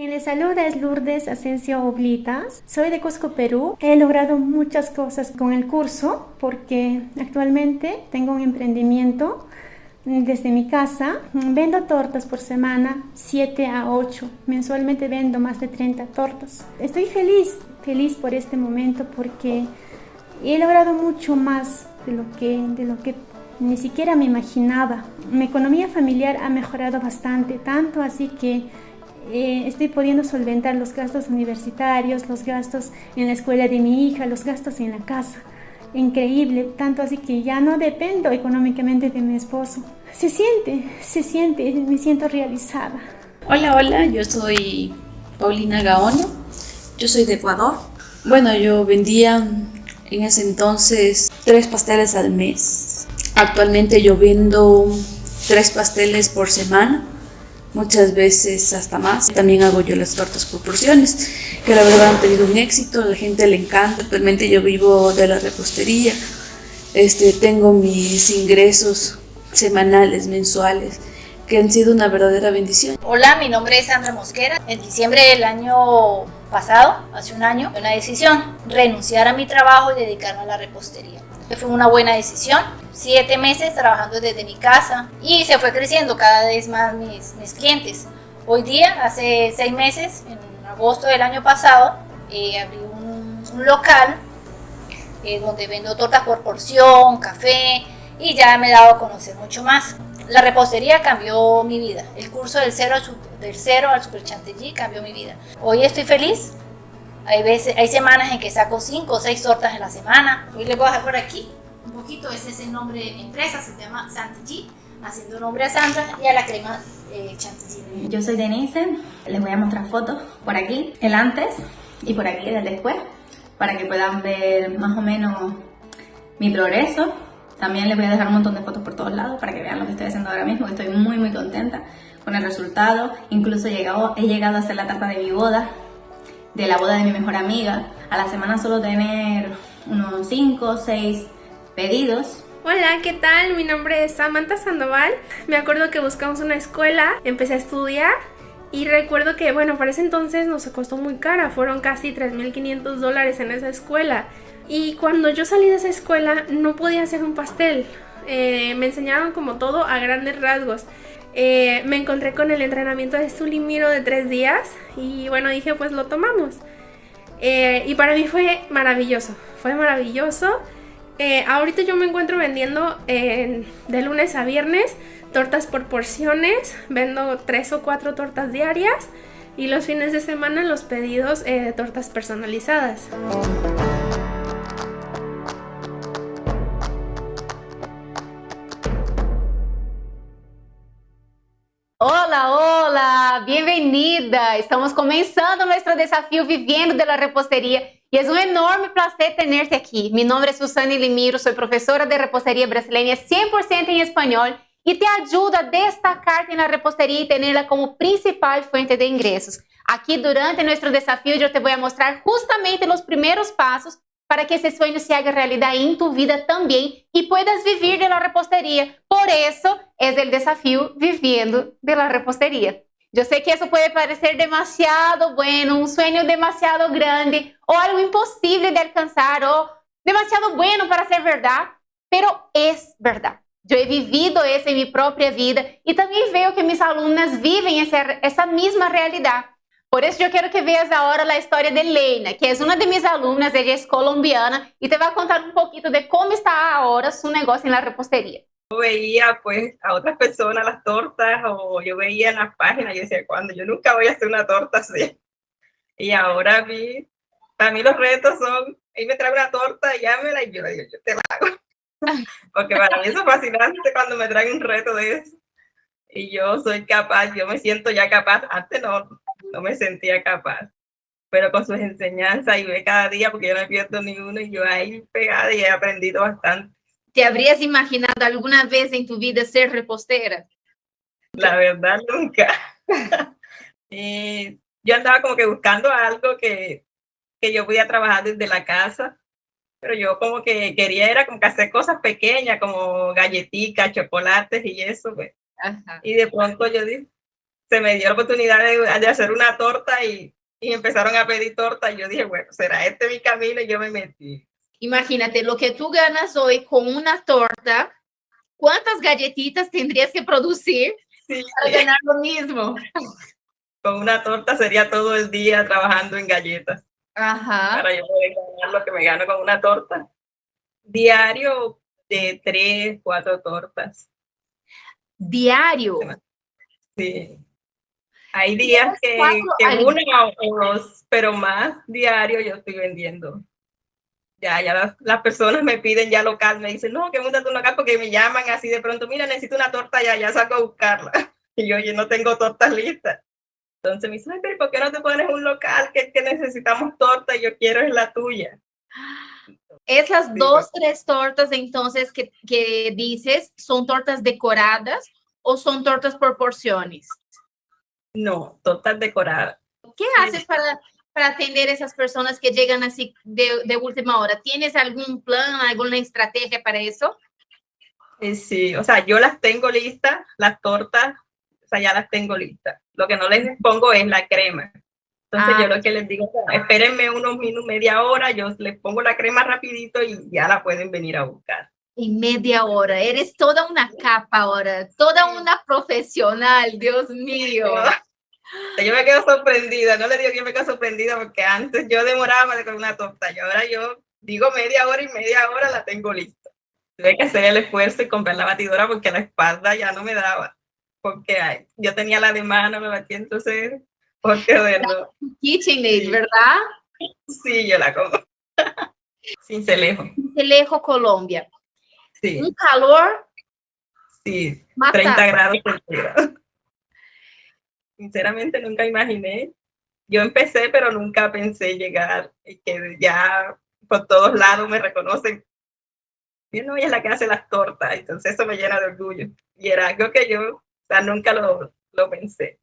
Les saluda es Lourdes Asensio Oblitas. Soy de Cusco, Perú. He logrado muchas cosas con el curso porque actualmente tengo un emprendimiento desde mi casa. Vendo tortas por semana, 7 a 8. Mensualmente vendo más de 30 tortas. Estoy feliz por este momento porque he logrado mucho más de lo que ni siquiera me imaginaba. Mi economía familiar ha mejorado bastante, tanto así que estoy pudiendo solventar los gastos universitarios, los gastos en la escuela de mi hija, los gastos en la casa. Increíble, tanto así que ya no dependo económicamente de mi esposo. Se siente, me siento realizada. Hola, hola, yo soy Paulina Gaona, yo soy de Ecuador. Bueno, yo vendía en ese entonces 3 pasteles al mes. Actualmente yo vendo 3 pasteles por semana, muchas veces hasta más. También hago yo las tortas por porciones, que la verdad han tenido un éxito, a la gente le encanta. Actualmente yo vivo de la repostería, tengo mis ingresos semanales, mensuales, que han sido una verdadera bendición. Hola, mi nombre es Sandra Mosquera. En diciembre del año pasado, hace un año, tomé una decisión, renunciar a mi trabajo y dedicarme a la repostería. Fue una buena decisión, 7 meses trabajando desde mi casa y se fue creciendo cada vez más mis clientes. Hoy día, hace 6 meses, en agosto del año pasado, abrí un local donde vendo tortas por porción, café y ya me he dado a conocer mucho más. La repostería cambió mi vida. El curso del cero al Super Chantilly cambió mi vida. Hoy estoy feliz. Hay semanas en que saco 5 o 6 tortas en la semana. Hoy les voy a dejar por aquí un poquito. Ese es el nombre de mi empresa, se llama Chantilly, haciendo nombre a Sandra y a la crema Chantilly. Yo soy Denise. Les voy a mostrar fotos por aquí, el antes y por aquí el después, para que puedan ver más o menos mi progreso. También les voy a dejar un montón de fotos por todos lados para que vean lo que estoy haciendo ahora mismo, que estoy muy contenta con el resultado. Incluso he llegado a hacer la tarta de mi boda, de la boda de mi mejor amiga. A la semana solo tener unos 5 o 6 pedidos. Hola, ¿qué tal? Mi nombre es Samantha Sandoval. Me acuerdo que buscamos una escuela, empecé a estudiar y recuerdo que, bueno, para ese entonces nos costó muy cara, fueron casi $3,500 en esa escuela. Y cuando yo salí de esa escuela no podía hacer un pastel. Me enseñaron como todo a grandes rasgos. Me encontré con el entrenamiento de Zulimiro de 3 días y bueno, dije pues lo tomamos. Y para mí fue maravilloso, ahorita yo me encuentro vendiendo de lunes a viernes tortas por porciones, vendo 3 o 4 tortas diarias y los fines de semana los pedidos de tortas personalizadas. Hola, hola, bienvenida. Estamos comenzando nuestro desafío Viviendo de la Repostería y es un enorme placer tenerte aquí. Mi nombre es Susana Limiro, soy profesora de repostería brasileña 100% en español y te ayudo a destacarte en la repostería y tenerla como principal fuente de ingresos. Aquí durante nuestro desafío yo te voy a mostrar justamente los primeros pasos para que ese sueño se haga realidad en tu vida también y puedas vivir de la repostería. Por eso es el desafío Viviendo de la Repostería. Yo sé que eso puede parecer demasiado bueno, un sueño demasiado grande o algo imposible de alcanzar o demasiado bueno para ser verdad, pero es verdad. Yo he vivido eso en mi propia vida y también veo que mis alumnas viven esa misma realidad. Por eso yo quiero que veas ahora la historia de Leina, que es una de mis alumnas, ella es colombiana y te va a contar un poquito de cómo está ahora su negocio en la repostería. Yo veía pues a otras personas las tortas o yo veía en las páginas y decía, cuando yo nunca voy a hacer una torta así. Y ahora para mí los retos son, ahí me trae una torta, llámela y yo le digo, yo te la hago. Porque para mí eso es fascinante cuando me traen un reto de eso. Y yo soy capaz, yo me siento ya capaz. Antes no me sentía capaz, pero con sus enseñanzas y ve cada día, porque yo no me pierdo ni uno y yo ahí pegada y he aprendido bastante. ¿Te habrías imaginado alguna vez en tu vida ser repostera? La verdad, nunca. Yo andaba como que buscando algo que yo podía trabajar desde la casa, pero yo como que quería era como que hacer cosas pequeñas, como galletitas, chocolates y eso, pues. Ajá. Y de pronto yo dije, se me dio la oportunidad de hacer una torta y empezaron a pedir torta y yo dije, bueno, será este mi camino y yo me metí. Imagínate, lo que tú ganas hoy con una torta, ¿cuántas galletitas tendrías que producir para ganar lo mismo? Con una torta sería todo el día trabajando en galletas. Ajá. Para yo poder ganar lo que me gano con una torta. Diario de 3, 4 tortas. ¿Diario? Sí. Hay días que una o dos, pero más diario yo estoy vendiendo. Ya las personas me piden ya local, me dicen, no, que monta tu local, porque me llaman así de pronto, mira, necesito una torta ya salgo a buscarla. Y yo no tengo tortas listas. Entonces me dicen, pero ¿por qué no te pones un local que necesitamos torta y yo quiero es la tuya? Esas 2-3 tortas entonces que dices, ¿son tortas decoradas o son tortas por porciones? No, tortas decoradas. ¿Qué haces para atender a esas personas que llegan así de última hora? ¿Tienes algún plan, alguna estrategia para eso? Sí, o sea, yo las tengo listas, las tortas, o sea, ya las tengo listas. Lo que no les pongo es la crema. Entonces yo lo que les digo, espérenme unos minutos, media hora, yo les pongo la crema rapidito y ya la pueden venir a buscar. En media hora, eres toda una capa ahora, toda una profesional, Dios mío. Yo me quedo sorprendida, no le digo que yo me quedo sorprendida porque antes yo demoraba con una torta y ahora yo digo media hora y media hora la tengo lista. Tuve que hacer el esfuerzo y comprar la batidora porque la espalda ya no me daba, porque yo tenía la de mano, me batía, entonces, porque bueno. KitchenAid, ¿verdad? Sí, yo la como. Sincelejo. Sincelejo, Colombia. Sí. Un calor. Sí, mata. 30 grados centígrados. Sinceramente nunca imaginé. Yo empecé, pero nunca pensé llegar y que ya por todos lados me reconocen. Yo no, ella es la que hace las tortas, entonces eso me llena de orgullo. Y era algo que yo, o sea, nunca lo pensé.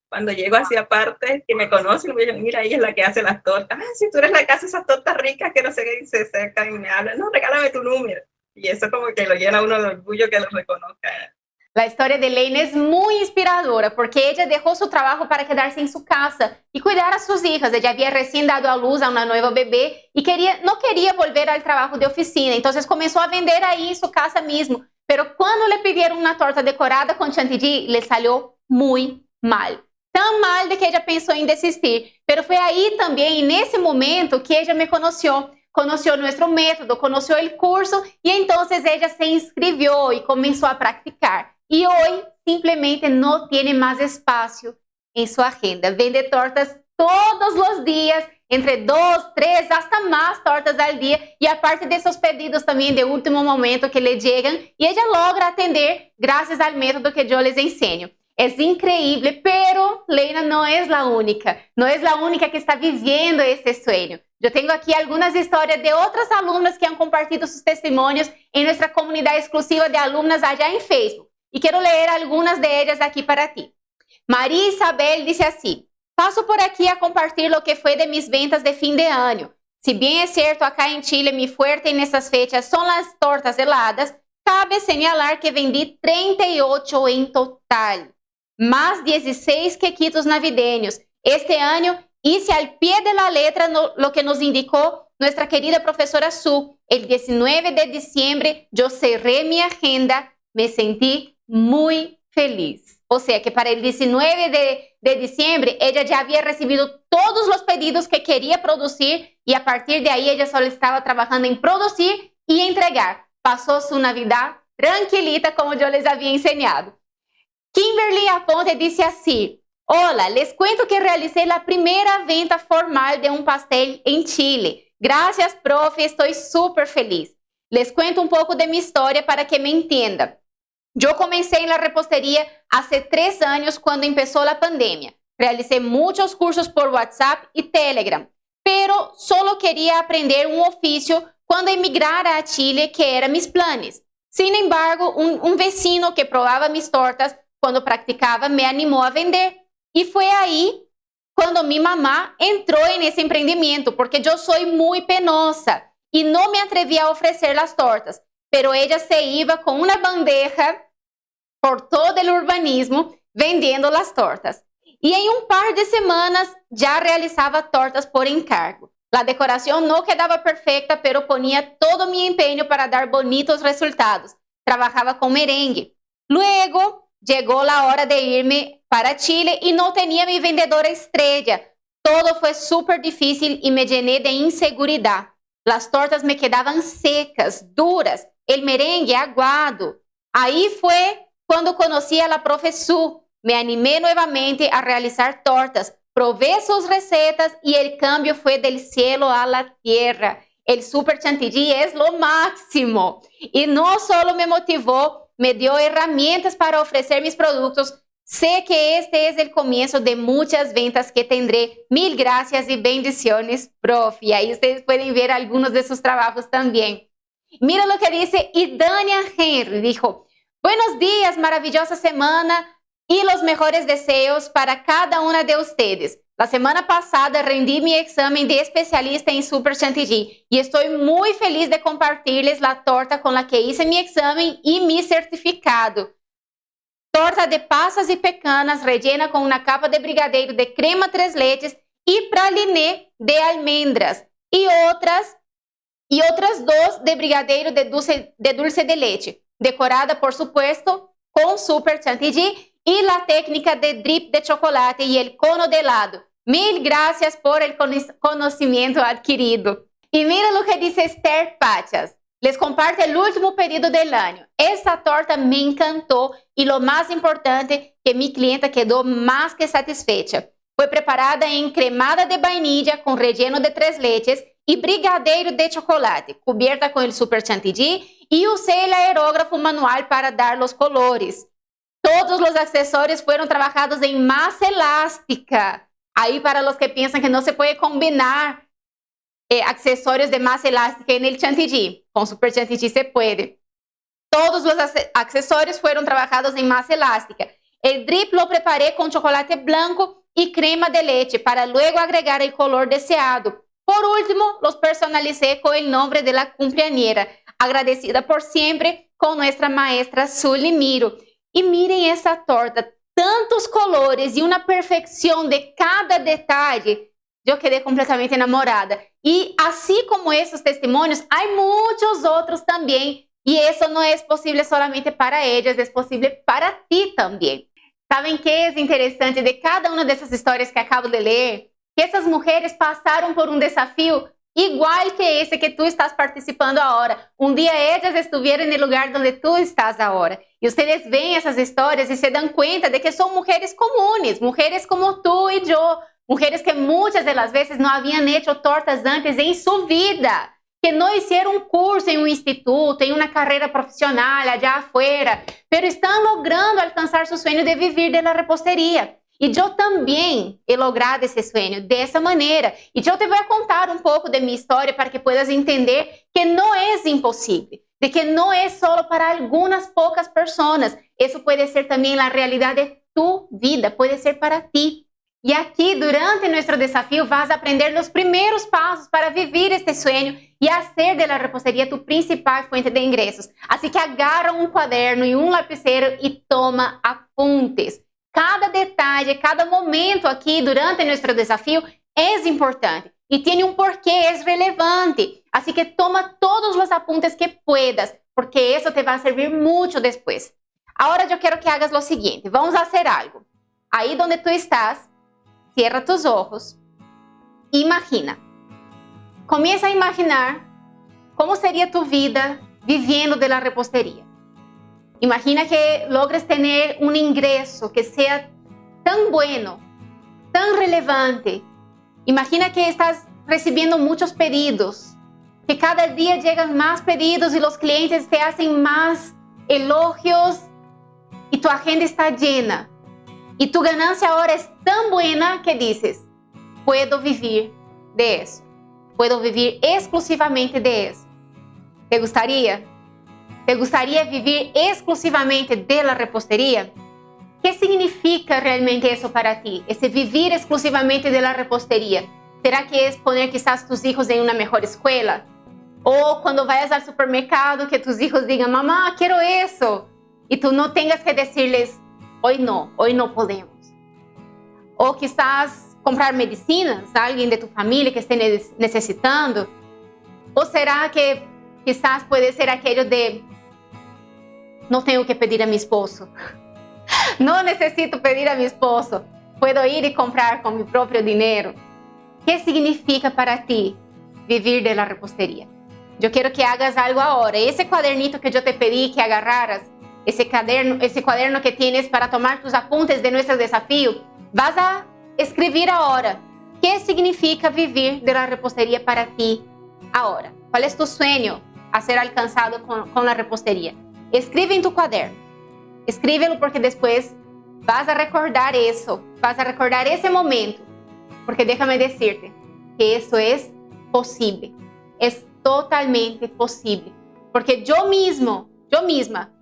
Cuando llego hacia aparte, que me conocen, me dicen, mira, ella es la que hace las tortas. Ah, si tú eres la que hace esas tortas ricas, que no sé qué, y se acercan y me hablan, no, regálame tu número. Y eso como que lo llena uno de orgullo que lo reconozcan. La historia de Leina es muy inspiradora porque ella dejó su trabajo para quedarse en su casa y cuidar a sus hijas. Ella había recién dado a luz a una nueva bebé y no quería volver al trabajo de oficina. Entonces comenzó a vender ahí en su casa mismo. Pero cuando le pidieron una torta decorada con chantilly, le salió muy mal. Tan mal de que ella pensó en desistir. Pero fue ahí también, en ese momento, que ella me conoció nuestro método, conoció el curso y entonces ella se inscribió y comenzó a practicar. Y hoy simplemente no tiene más espacio en su agenda. Vende tortas todos los días, entre 2, 3, hasta más tortas al día. Y aparte de esos pedidos también de último momento que le llegan, y ella logra atender gracias al método que yo les enseño. Es increíble, pero Leina no es la única. No es la única que está viviendo este sueño. Yo tengo aquí algunas historias de otras alumnas que han compartido sus testimonios en nuestra comunidad exclusiva de alumnas allá en Facebook. Y quiero leer algunas de ellas aquí para ti. María Isabel dice así: paso por aquí a compartir lo que fue de mis ventas de fin de año. Si bien es cierto, acá en Chile mi fuerte en estas fechas son las tortas heladas, cabe señalar que vendí 38 en total, más 16 quequitos navideños. Este año hice al pie de la letra lo que nos indicó nuestra querida profesora Su. El 19 de diciembre yo cerré mi agenda, me sentí muy feliz. O sea que para el 19 de diciembre ella ya había recibido todos los pedidos que quería producir y a partir de ahí ella solo estaba trabajando en producir y entregar. Pasó su Navidad tranquilita como yo les había enseñado. Kimberly Aponte dice así: hola, les cuento que realicé la primera venta formal de un pastel en Chile. Gracias, profe, estoy súper feliz. Les cuento un poco de mi historia para que me entiendan. Yo comencé en la repostería hace 3 años cuando empezó la pandemia. Realicé muchos cursos por WhatsApp y Telegram, pero solo quería aprender un oficio cuando emigrara a Chile, que eran mis planes. Sin embargo, un vecino que probaba mis tortas cuando practicaba me animó a vender. Y fue ahí cuando mi mamá entró en ese emprendimiento, porque yo soy muy penosa y no me atrevía a ofrecer las tortas. Pero ella se iba con una bandeja por todo el urbanismo vendiendo las tortas. Y en un par de semanas ya realizaba tortas por encargo. La decoración no quedaba perfecta, pero ponía todo mi empeño para dar bonitos resultados. Trabajaba con merengue. Luego llegó la hora de irme para Chile y no tenía mi vendedora estrella. Todo fue súper difícil y me llené de inseguridad. Las tortas me quedaban secas, duras, el merengue aguado. Ahí fue cuando conocí a la profe Su. Me animé nuevamente a realizar tortas. Probé sus recetas y el cambio fue del cielo a la tierra. El Super Chantilly es lo máximo. Y no solo me motivó, me dio herramientas para ofrecer mis productos. Sé que este es el comienzo de muchas ventas que tendré. Mil gracias y bendiciones, prof. Y ahí ustedes pueden ver algunos de sus trabajos también. Mira lo que dice Idania Henry. Dijo, buenos días, maravillosa semana y los mejores deseos para cada una de ustedes. La semana pasada rendí mi examen de especialista en Super Chantilly y estoy muy feliz de compartirles la torta con la que hice mi examen y mi certificado. Torta de pasas y pecanas rellena con una capa de brigadeiro de crema tres leches y praliné de almendras y otras dos de brigadeiro de dulce de leche, decorada por supuesto con Super Chantilly y la técnica de drip de chocolate y el cono de helado. Mil gracias por el conocimiento adquirido. Y mira lo que dice Esther Pachas. Les comparto el último pedido del año. Esta torta me encantó y lo más importante, que mi clienta quedó más que satisfecha. Fue preparada en cremada de vainilla con relleno de tres leches y brigadeiro de chocolate, cubierta con el Super Chantilly y usé el aerógrafo manual para dar los colores. Todos los accesorios fueron trabajados en masa elástica. Ahí para los que piensan que no se puede combinar accesorios de masa elástica en el chantilly. Con Super Chantilly se puede. Todos los accesorios fueron trabajados en masa elástica. El drip lo preparé con chocolate blanco y crema de leche para luego agregar el color deseado. Por último, los personalicé con el nombre de la cumpleañera, agradecida por siempre con nuestra maestra Sully Miro. Y miren esa torta, tantos colores y una perfección de cada detalle. Yo quedé completamente enamorada. Y así como esos testimonios, hay muchos otros también. Y eso no es posible solamente para ellas, es posible para ti también. ¿Saben qué es interesante de cada una de esas historias que acabo de leer? Que essas mujeres pasaram por um desafio igual que esse que tu estás participando agora. Um dia elas estiveram no lugar onde tu estás agora. E vocês veem essas histórias e se dão conta de que são mulheres comuns, mulheres como tu e eu, mulheres que muitas das vezes não haviam hecho tortas antes em sua vida, que não hicieron um curso em um instituto, em uma carreira profissional allá afuera, pero estão logrando alcançar seu sonho de viver de la repostería. E eu também he logrado esse sonho dessa maneira. E eu te vou contar um pouco de minha história para que puedas entender que não é impossível, de que não é só para algumas poucas pessoas. Isso pode ser também a realidade de tu vida, pode ser para ti. E aqui, durante nosso desafio, vas a aprender os primeiros passos para viver este sonho e fazer da repostería tu principal fuente de ingressos. Assim que agarra um caderno e um lapicero e toma apuntes. Cada detalhe, cada momento aqui durante nosso desafio é importante e tem um porquê, é relevante. Assim que toma todos os apuntes que puedas, porque isso te vai servir muito depois. Agora eu quero que hagas o seguinte, vamos fazer algo. Aí onde tu estás, cierra tus ojos, imagina. Comienza a imaginar como seria tu vida viviendo de la repostería. Imagina que logres tener un ingreso que sea tan bueno, tan relevante. Imagina que estás recibiendo muchos pedidos, que cada día llegan más pedidos y los clientes te hacen más elogios y tu agenda está llena. Y tu ganancia ahora es tan buena que dices, puedo vivir de eso, puedo vivir exclusivamente de eso. ¿Te gustaría? ¿Te gustaría vivir exclusivamente de la repostería? ¿Qué significa realmente eso para ti? Ese vivir exclusivamente de la repostería. ¿Será que es poner quizás tus hijos en una mejor escuela? O cuando vayas al supermercado que tus hijos digan, mamá, quiero eso. Y tú no tengas que decirles, hoy no podemos. O quizás comprar medicinas a alguien de tu familia que esté necesitando. O será que quizás puede ser aquello de, no tengo que pedir a mi esposo. No necesito pedir a mi esposo. Puedo ir y comprar con mi propio dinero. ¿Qué significa para ti vivir de la repostería? Yo quiero que hagas algo ahora. Ese cuadernito que yo te pedí que agarraras, ese cuaderno que tienes para tomar tus apuntes de nuestro desafío, vas a escribir ahora. ¿Qué significa vivir de la repostería para ti ahora? ¿Cuál es tu sueño a ser alcanzado con la repostería? Escribe en tu cuaderno. Escríbelo porque después vas a recordar eso, vas a recordar ese momento. Porque déjame decirte que eso es posible. Es totalmente posible. Porque yo misma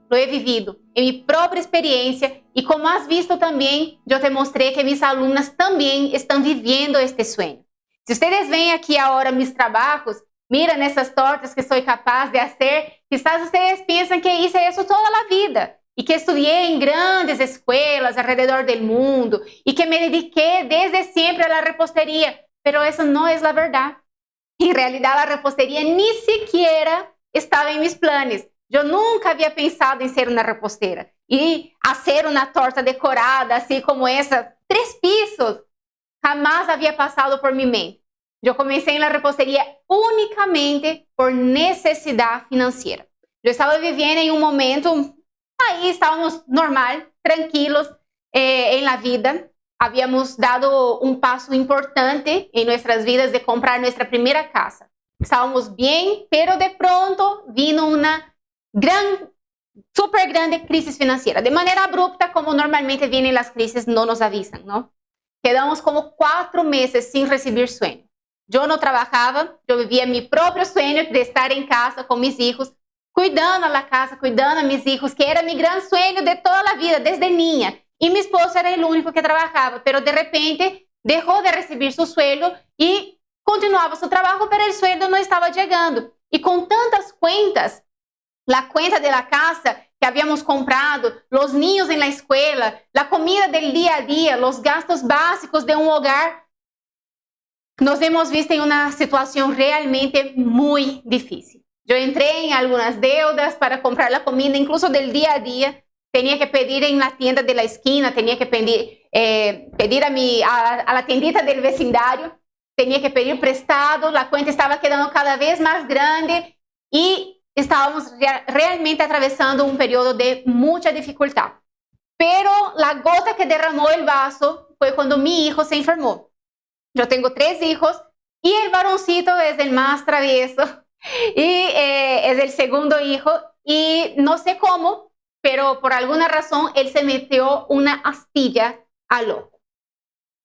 lo he vivido en mi propia experiencia y como has visto también, yo te mostré que mis alumnas también están viviendo este sueño. Si ustedes ven aquí ahora mis trabajos, miran esas tortas que soy capaz de hacer, quizás ustedes piensan que hice eso toda la vida y que estudié en grandes escuelas alrededor del mundo y que me dediqué desde siempre a la repostería, pero eso no es la verdad. En realidad la repostería ni siquiera estaba en mis planes. Yo nunca había pensado en ser una repostera y hacer una torta decorada así como esa, 3 pisos. Jamás había pasado por mi mente. Yo comencé en la repostería únicamente por necesidad financiera. Yo estaba viviendo en un momento, ahí estábamos normal, tranquilos en la vida. Habíamos dado un paso importante en nuestras vidas de comprar nuestra primera casa. Estábamos bien, pero de pronto vino una súper grande crisis financiera. De manera abrupta, como normalmente vienen las crisis, no nos avisan, ¿no? Quedamos como 4 meses sin recibir sueño. Yo no trabajaba, yo vivía mi propio sueño de estar en casa con mis hijos, cuidando a la casa, cuidando a mis hijos, que era mi gran sueño de toda la vida, desde niña. Y mi esposo era el único que trabajaba, pero de repente dejó de recibir su sueldo y continuaba su trabajo, pero el sueldo no estaba llegando. Y con tantas cuentas, la cuenta de la casa que habíamos comprado, los niños en la escuela, la comida del día a día, los gastos básicos de un hogar, nos hemos visto en una situación realmente muy difícil. Yo entré en algunas deudas para comprar la comida, incluso del día a día. Tenía que pedir en la tienda de la esquina, tenía que pedir a la tiendita del vecindario, tenía que pedir prestado, la cuenta estaba quedando cada vez más grande y estábamos realmente atravesando un periodo de mucha dificultad. Pero la gota que derramó el vaso fue cuando mi hijo se enfermó. Yo tengo 3 hijos y el varoncito es el más travieso y es el segundo hijo y no sé cómo, pero por alguna razón él se metió una astilla al ojo.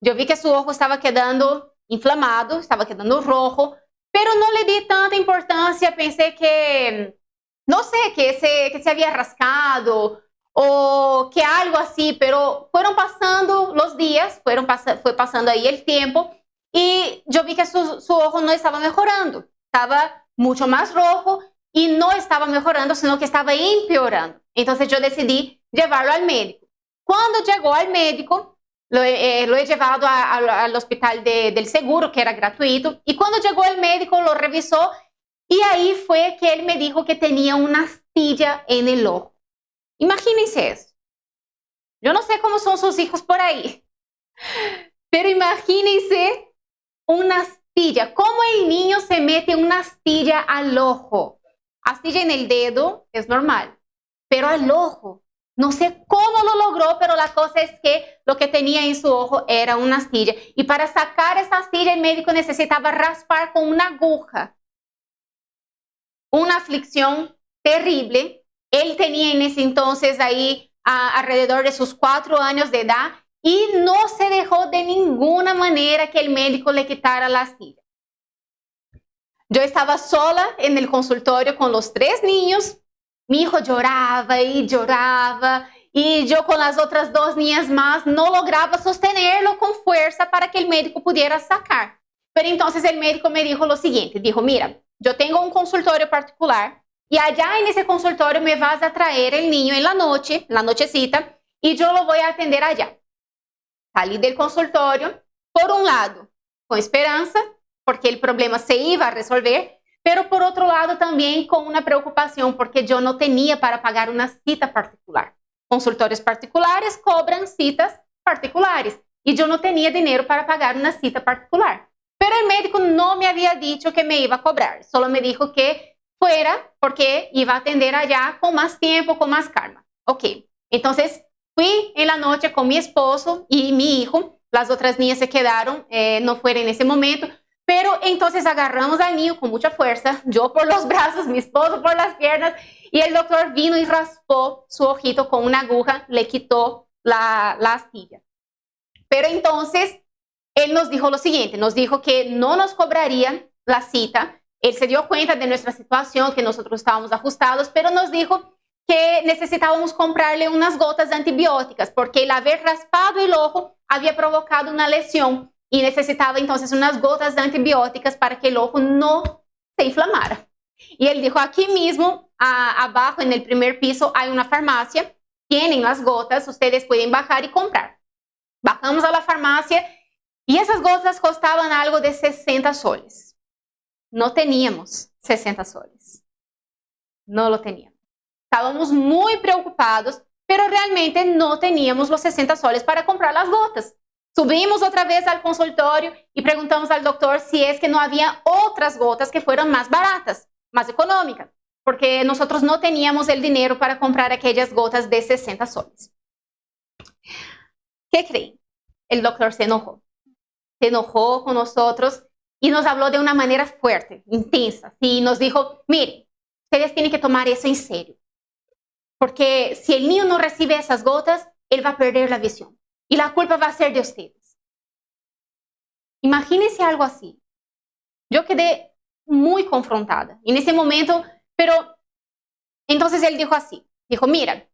Yo vi que su ojo estaba quedando inflamado, estaba quedando rojo, pero no le di tanta importancia, pensé que, no sé, que se había rascado o que algo así, pero fueron pasando los días, fue pasando ahí el tiempo y yo vi que su ojo no estaba mejorando, estaba mucho más rojo y no estaba mejorando, sino que estaba empeorando. Entonces yo decidí llevarlo al médico. Cuando llegó al médico, lo he llevado al hospital del seguro, que era gratuito, y cuando llegó el médico lo revisó y ahí fue que él me dijo que tenía una astilla en el ojo. Imagínense eso. Yo no sé cómo son sus hijos por ahí, pero imagínense una astilla. ¿Cómo el niño se mete una astilla al ojo? Astilla en el dedo es normal, pero al ojo. No sé cómo lo logró, pero la cosa es que lo que tenía en su ojo era una astilla. Y para sacar esa astilla, el médico necesitaba raspar con una aguja. Una aflicción terrible. Él tenía en ese entonces ahí alrededor de sus 4 años de edad y no se dejó de ninguna manera que el médico le quitara la astilla. Yo estaba sola en el consultorio con los 3 niños. Mi hijo lloraba y lloraba y yo con las otras 2 niñas más no lograba sostenerlo con fuerza para que el médico pudiera sacar. Pero entonces el médico me dijo lo siguiente, dijo, mira, yo tengo un consultorio particular y allá en ese consultorio me vas a traer el niño en la nochecita y yo lo voy a atender allá. Salí del consultorio, por un lado, con esperanza, porque el problema se iba a resolver, pero por otro lado también con una preocupación, porque yo no tenía para pagar una cita particular. Consultorios particulares cobran citas particulares y yo no tenía dinero para pagar una cita particular. Pero el médico no me había dicho que me iba a cobrar, solo me dijo que fuera porque iba a atender allá con más tiempo, con más calma. Ok, entonces fui en la noche con mi esposo y mi hijo. Las otras niñas se quedaron, no fueron en ese momento, pero entonces agarramos al niño con mucha fuerza, yo por los brazos, mi esposo por las piernas, y el doctor vino y raspó su ojito con una aguja, le quitó la astilla. Pero entonces él nos dijo lo siguiente, nos dijo que no nos cobrarían la cita. Él se dio cuenta de nuestra situación, que nosotros estábamos ajustados, pero nos dijo que necesitábamos comprarle unas gotas antibióticas, porque el haber raspado el ojo había provocado una lesión y necesitaba entonces unas gotas antibióticas para que el ojo no se inflamara. Y él dijo, aquí mismo, abajo en el primer piso hay una farmacia, tienen las gotas, ustedes pueden bajar y comprar. Bajamos a la farmacia y esas gotas costaban algo de 60 soles. No teníamos 60 soles. No lo teníamos. Estábamos muy preocupados, pero realmente no teníamos los 60 soles para comprar las gotas. Subimos otra vez al consultorio y preguntamos al doctor si es que no había otras gotas que fueran más baratas, más económicas, porque nosotros no teníamos el dinero para comprar aquellas gotas de 60 soles. ¿Qué creen? El doctor se enojó. Se enojó con nosotros y nos habló de una manera fuerte, intensa. Y nos dijo, miren, ustedes tienen que tomar eso en serio. Porque si el niño no recibe esas gotas, él va a perder la visión. Y la culpa va a ser de ustedes. Imagínense algo así. Yo quedé muy confrontada en ese momento, pero entonces él dijo así. Dijo, mira,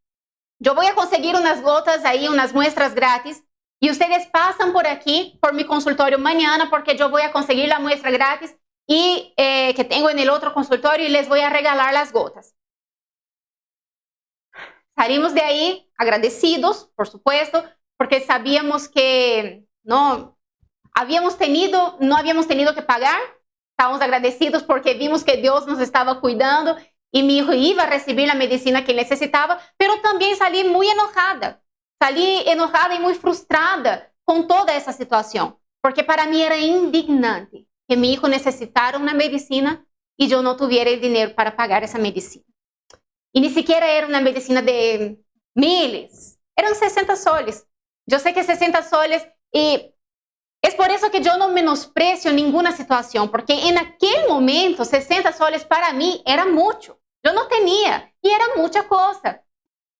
yo voy a conseguir unas gotas ahí, unas muestras gratis, y ustedes pasan por aquí, por mi consultorio mañana, porque yo voy a conseguir la muestra gratis y que tengo en el otro consultorio y les voy a regalar las gotas. Salimos de ahí agradecidos, por supuesto, porque sabíamos que no habíamos tenido que pagar. Estábamos agradecidos porque vimos que Dios nos estaba cuidando y mi hijo iba a recibir la medicina que necesitaba, pero también salí muy enojada. Salí enojada y muy frustrada con toda esa situación, porque para mí era indignante que mi hijo necesitara una medicina y yo no tuviera el dinero para pagar esa medicina. Y ni siquiera era una medicina de miles, eran 60 soles. Yo sé que 60 soles, y es por eso que yo no menosprecio ninguna situación, porque en aquel momento 60 soles para mí era mucho. Yo no tenía y era mucha cosa.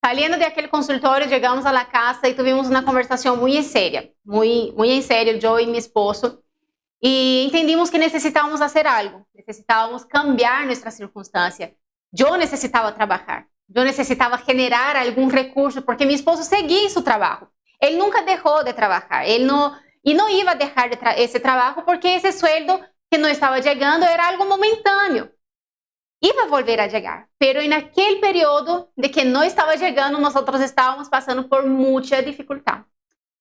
Saliendo de aquel consultorio, llegamos a la casa y tuvimos una conversación muy en serio, muy en serio, yo y mi esposo, y entendimos que necesitábamos hacer algo, necesitábamos cambiar nuestra circunstancia. Yo necesitaba trabajar, yo necesitaba generar algún recurso, porque mi esposo seguía en su trabajo. Él nunca dejó de trabajar, y no iba a dejar ese trabajo porque ese sueldo que no estaba llegando era algo momentáneo. Iba a volver a llegar, pero en aquel periodo de que no estaba llegando, nosotros estábamos pasando por mucha dificultad.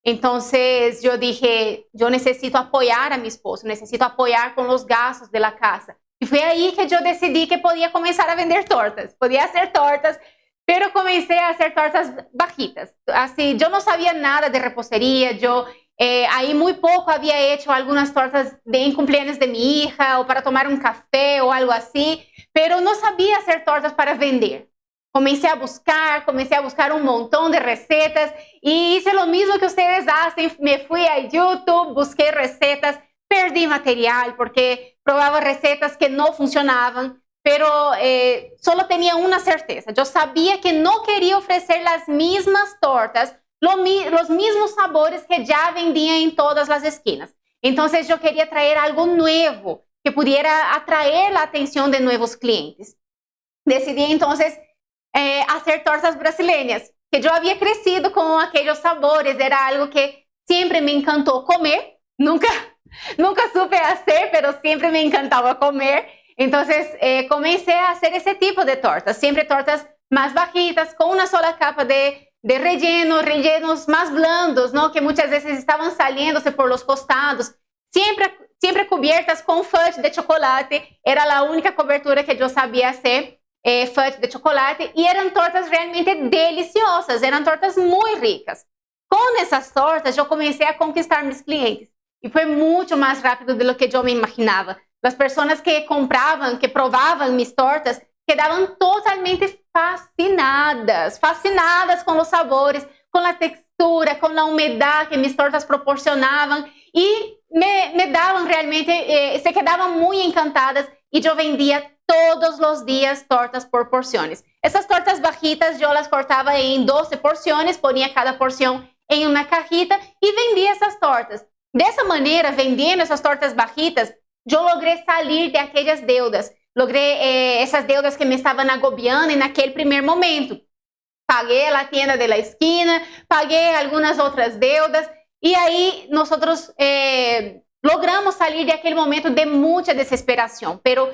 Entonces yo dije, yo necesito apoyar a mi esposo, necesito apoyar con los gastos de la casa. Y fue ahí que yo decidí que podía comenzar a vender tortas. Podía hacer tortas, pero comencé a hacer tortas bajitas. Así, yo no sabía nada de repostería, ahí muy poco había hecho algunas tortas en cumpleaños de mi hija o para tomar un café o algo así, pero no sabía hacer tortas para vender. Comencé a buscar un montón de recetas y hice lo mismo que ustedes hacen. Me fui a YouTube, busqué recetas, perdí material porque probaba recetas que no funcionaban, pero solo tenía una certeza. Yo sabía que no quería ofrecer las mismas tortas, los mismos sabores que ya vendían en todas las esquinas. Entonces yo quería traer algo nuevo que pudiera atraer la atención de nuevos clientes. Decidí entonces hacer tortas brasileñas, que yo había crecido con aquellos sabores, era algo que siempre me encantó comer, nunca supe hacer, pero siempre me encantaba comer. Entonces comencé a hacer ese tipo de tortas, siempre tortas más bajitas, con una sola capa de de rellenos más blandos, ¿no? Que muchas veces estaban saliéndose por los costados, siempre cubiertas con fudge de chocolate. Era la única cobertura que yo sabía hacer, fudge de chocolate, y eran tortas realmente deliciosas, eran tortas muy ricas. Con esas tortas yo comencé a conquistar mis clientes y fue mucho más rápido de lo que yo me imaginaba. Las personas que compraban, que probaban mis tortas, quedaban totalmente fascinadas con los sabores, con la textura, con la humedad que mis tortas proporcionaban, y me daban realmente, se quedaban muy encantadas, y yo vendía todos los días tortas por porciones. Esas tortas bajitas yo las cortaba en 12 porciones, ponía cada porción en una cajita y vendía esas tortas. De esa manera, vendiendo esas tortas bajitas, yo logré salir de aquellas deudas. Logré esas deudas que me estaban agobiando en aquel primer momento. Pagué la tienda de la esquina, pagué algunas otras deudas, y ahí nosotros logramos salir de aquel momento de mucha desesperación. Pero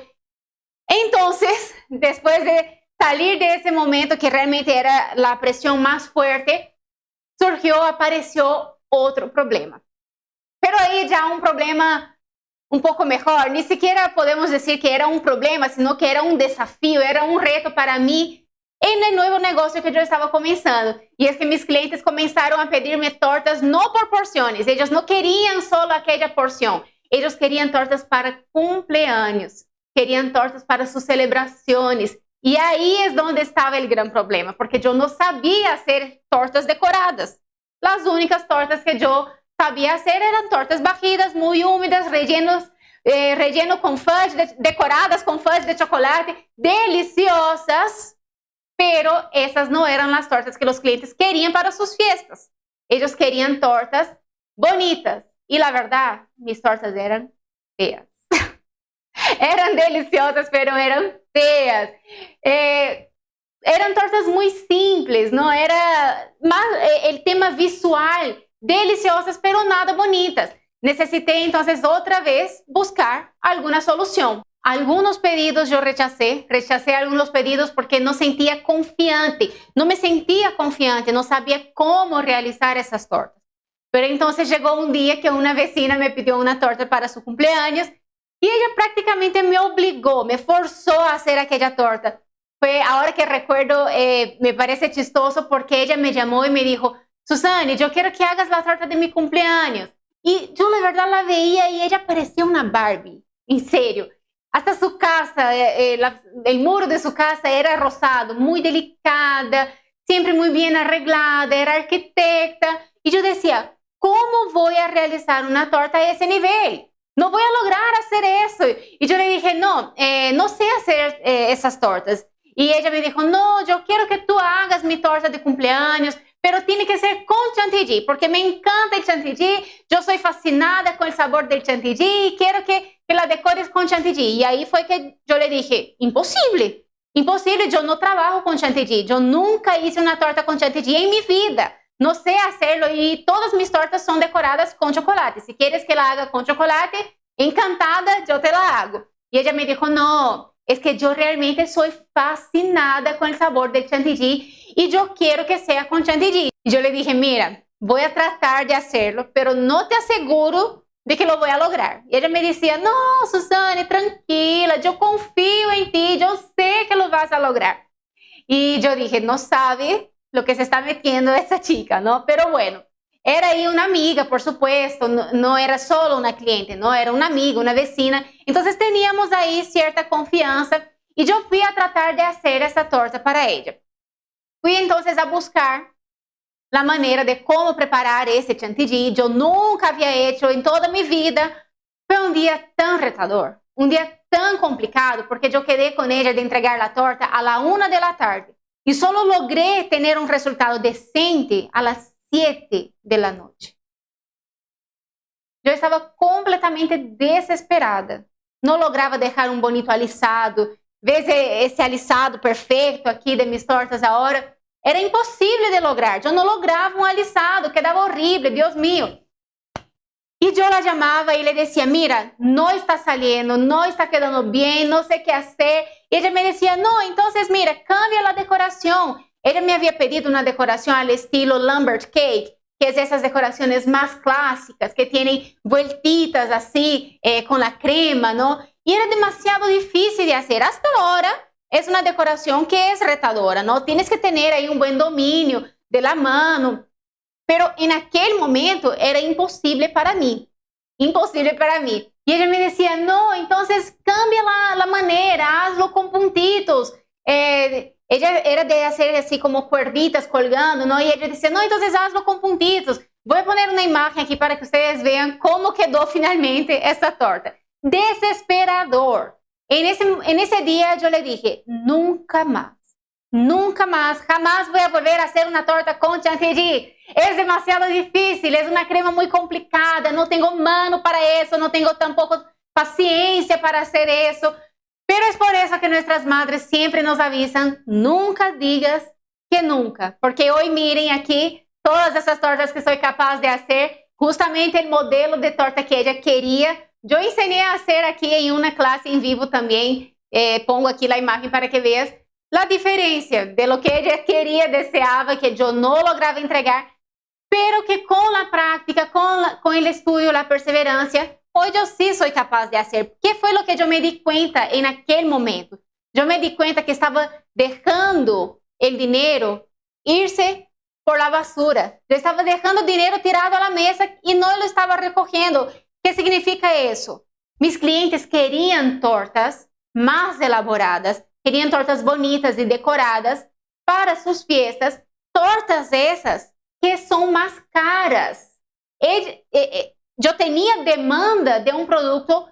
entonces, después de salir de ese momento que realmente era la presión más fuerte, apareció otro problema. Pero ahí ya un problema un poco mejor. Ni siquiera podemos decir que era un problema, sino que era un desafío, era un reto para mí en el nuevo negocio que yo estaba comenzando. Y es que mis clientes comenzaron a pedirme tortas no por porciones. Ellos no querían solo aquella porción. Ellos querían tortas para cumpleaños. Querían tortas para sus celebraciones. Y ahí es donde estaba el gran problema, porque yo no sabía hacer tortas decoradas. Las únicas tortas que yo sabía hacer eran tortas bajidas, muy húmedas, relleno con fudge, decoradas con fudge de chocolate, deliciosas, pero esas no eran las tortas que los clientes querían para sus fiestas. Ellos querían tortas bonitas, y la verdad, mis tortas eran feas. Eran deliciosas, pero eran feas. Eran tortas muy simples, ¿no? Era más el tema visual, deliciosas, pero nada bonitas. Necesité entonces otra vez buscar alguna solución. Algunos pedidos yo rechacé algunos pedidos porque no sentía confiante, no me sentía confiante, no sabía cómo realizar esas tortas. Pero entonces llegó un día que una vecina me pidió una torta para su cumpleaños, y ella prácticamente me obligó, me forzó a hacer aquella torta. Fue, ahora que recuerdo, me parece chistoso porque ella me llamó y me dijo: Susana, yo quiero que hagas la torta de mi cumpleaños. Y yo la verdad la veía y ella parecía una Barbie, en serio. Hasta su casa, el muro de su casa era rosado, muy delicada, siempre muy bien arreglada, era arquitecta. Y yo decía, ¿cómo voy a realizar una torta a ese nivel? No voy a lograr hacer eso. Y yo le dije, no sé hacer esas tortas. Y ella me dijo, no, yo quiero que tú hagas mi torta de cumpleaños, pero tiene que ser con chantilly, porque me encanta el chantilly, yo soy fascinada con el sabor del chantilly y quiero que la decores con chantilly. Y ahí fue que yo le dije, imposible, yo no trabajo con chantilly, yo nunca hice una torta con chantilly en mi vida. No sé hacerlo, y todas mis tortas son decoradas con chocolate. Si quieres que la haga con chocolate, encantada, yo te la hago. Y ella me dijo, no, es que yo realmente soy fascinada con el sabor del chantilly y yo quiero que sea con chantilly. Y yo le dije, mira, voy a tratar de hacerlo, pero no te aseguro de que lo voy a lograr. Y ella me decía, no, Susana, tranquila, yo confío en ti, yo sé que lo vas a lograr. Y yo dije, no sabe lo que se está metiendo esa chica, ¿no? Pero bueno, era ahí una amiga, por supuesto, no era solo una cliente, no, era una amiga, una vecina. Entonces teníamos ahí cierta confianza y yo fui a tratar de hacer esa torta para ella. Fui entonces a buscar la manera de cómo preparar ese chantilly. Yo nunca había hecho en toda mi vida. Fue un día tan retador, un día tan complicado, porque yo quedé con ella de entregar la torta a la 1 de la tarde. Y solo logré tener un resultado decente a las 7 de la noche. Yo estaba completamente desesperada. No lograba dejar un bonito alisado. ¿Ves ese alisado perfecto aquí de mis tortas ahora? Era imposible de lograr. Yo no lograba un alisado, quedaba horrible, Dios mío. Y yo la llamaba y le decía, mira, no está saliendo, no está quedando bien, no sé qué hacer. Y ella me decía, no, entonces mira, cambia la decoración. ella me había pedido una decoración al estilo Lambert Cake, que es esas decoraciones más clásicas, que tienen vueltitas así, con la crema, ¿no? Y era demasiado difícil de hacer. Hasta ahora es una decoración que es retadora, ¿no? Tienes que tener ahí un buen dominio de la mano. Pero en aquel momento era imposible para mí. Imposible para mí. Y ella me decía, no, entonces cambia la manera, hazlo con puntitos. Ella era de hacer así como cuerditas colgando, ¿no? Y ella decía, no, entonces hazlo con puntitos. Voy a poner una imagen aquí para que ustedes vean cómo quedó finalmente esta torta. Desesperador. En ese día yo le dije, nunca más, jamás voy a volver a hacer una torta con chantilly. Es demasiado difícil, es una crema muy complicada, no tengo mano para eso, no tengo tampoco paciencia para hacer eso. Pero es por eso que nuestras madres siempre nos avisan, nunca digas que nunca. Porque hoy miren aquí todas esas tortas que soy capaz de hacer, justamente el modelo de torta que ella quería. Yo enseñé a hacer aquí en una clase en vivo también, pongo aquí la imagen para que veas la diferencia de lo que ella quería, deseaba, que yo no lograba entregar, pero que con la práctica, con el estudio, la perseverancia, hoy yo sí soy capaz de hacer. ¿Qué fue lo que yo me di cuenta en aquel momento? Yo me di cuenta que estaba dejando el dinero irse por la basura. Yo estaba dejando dinero tirado a la mesa y no lo estaba recogiendo. ¿Qué significa eso? Mis clientes querían tortas más elaboradas, querían tortas bonitas y decoradas para sus fiestas, tortas esas que son más caras. Yo tenía demanda de un producto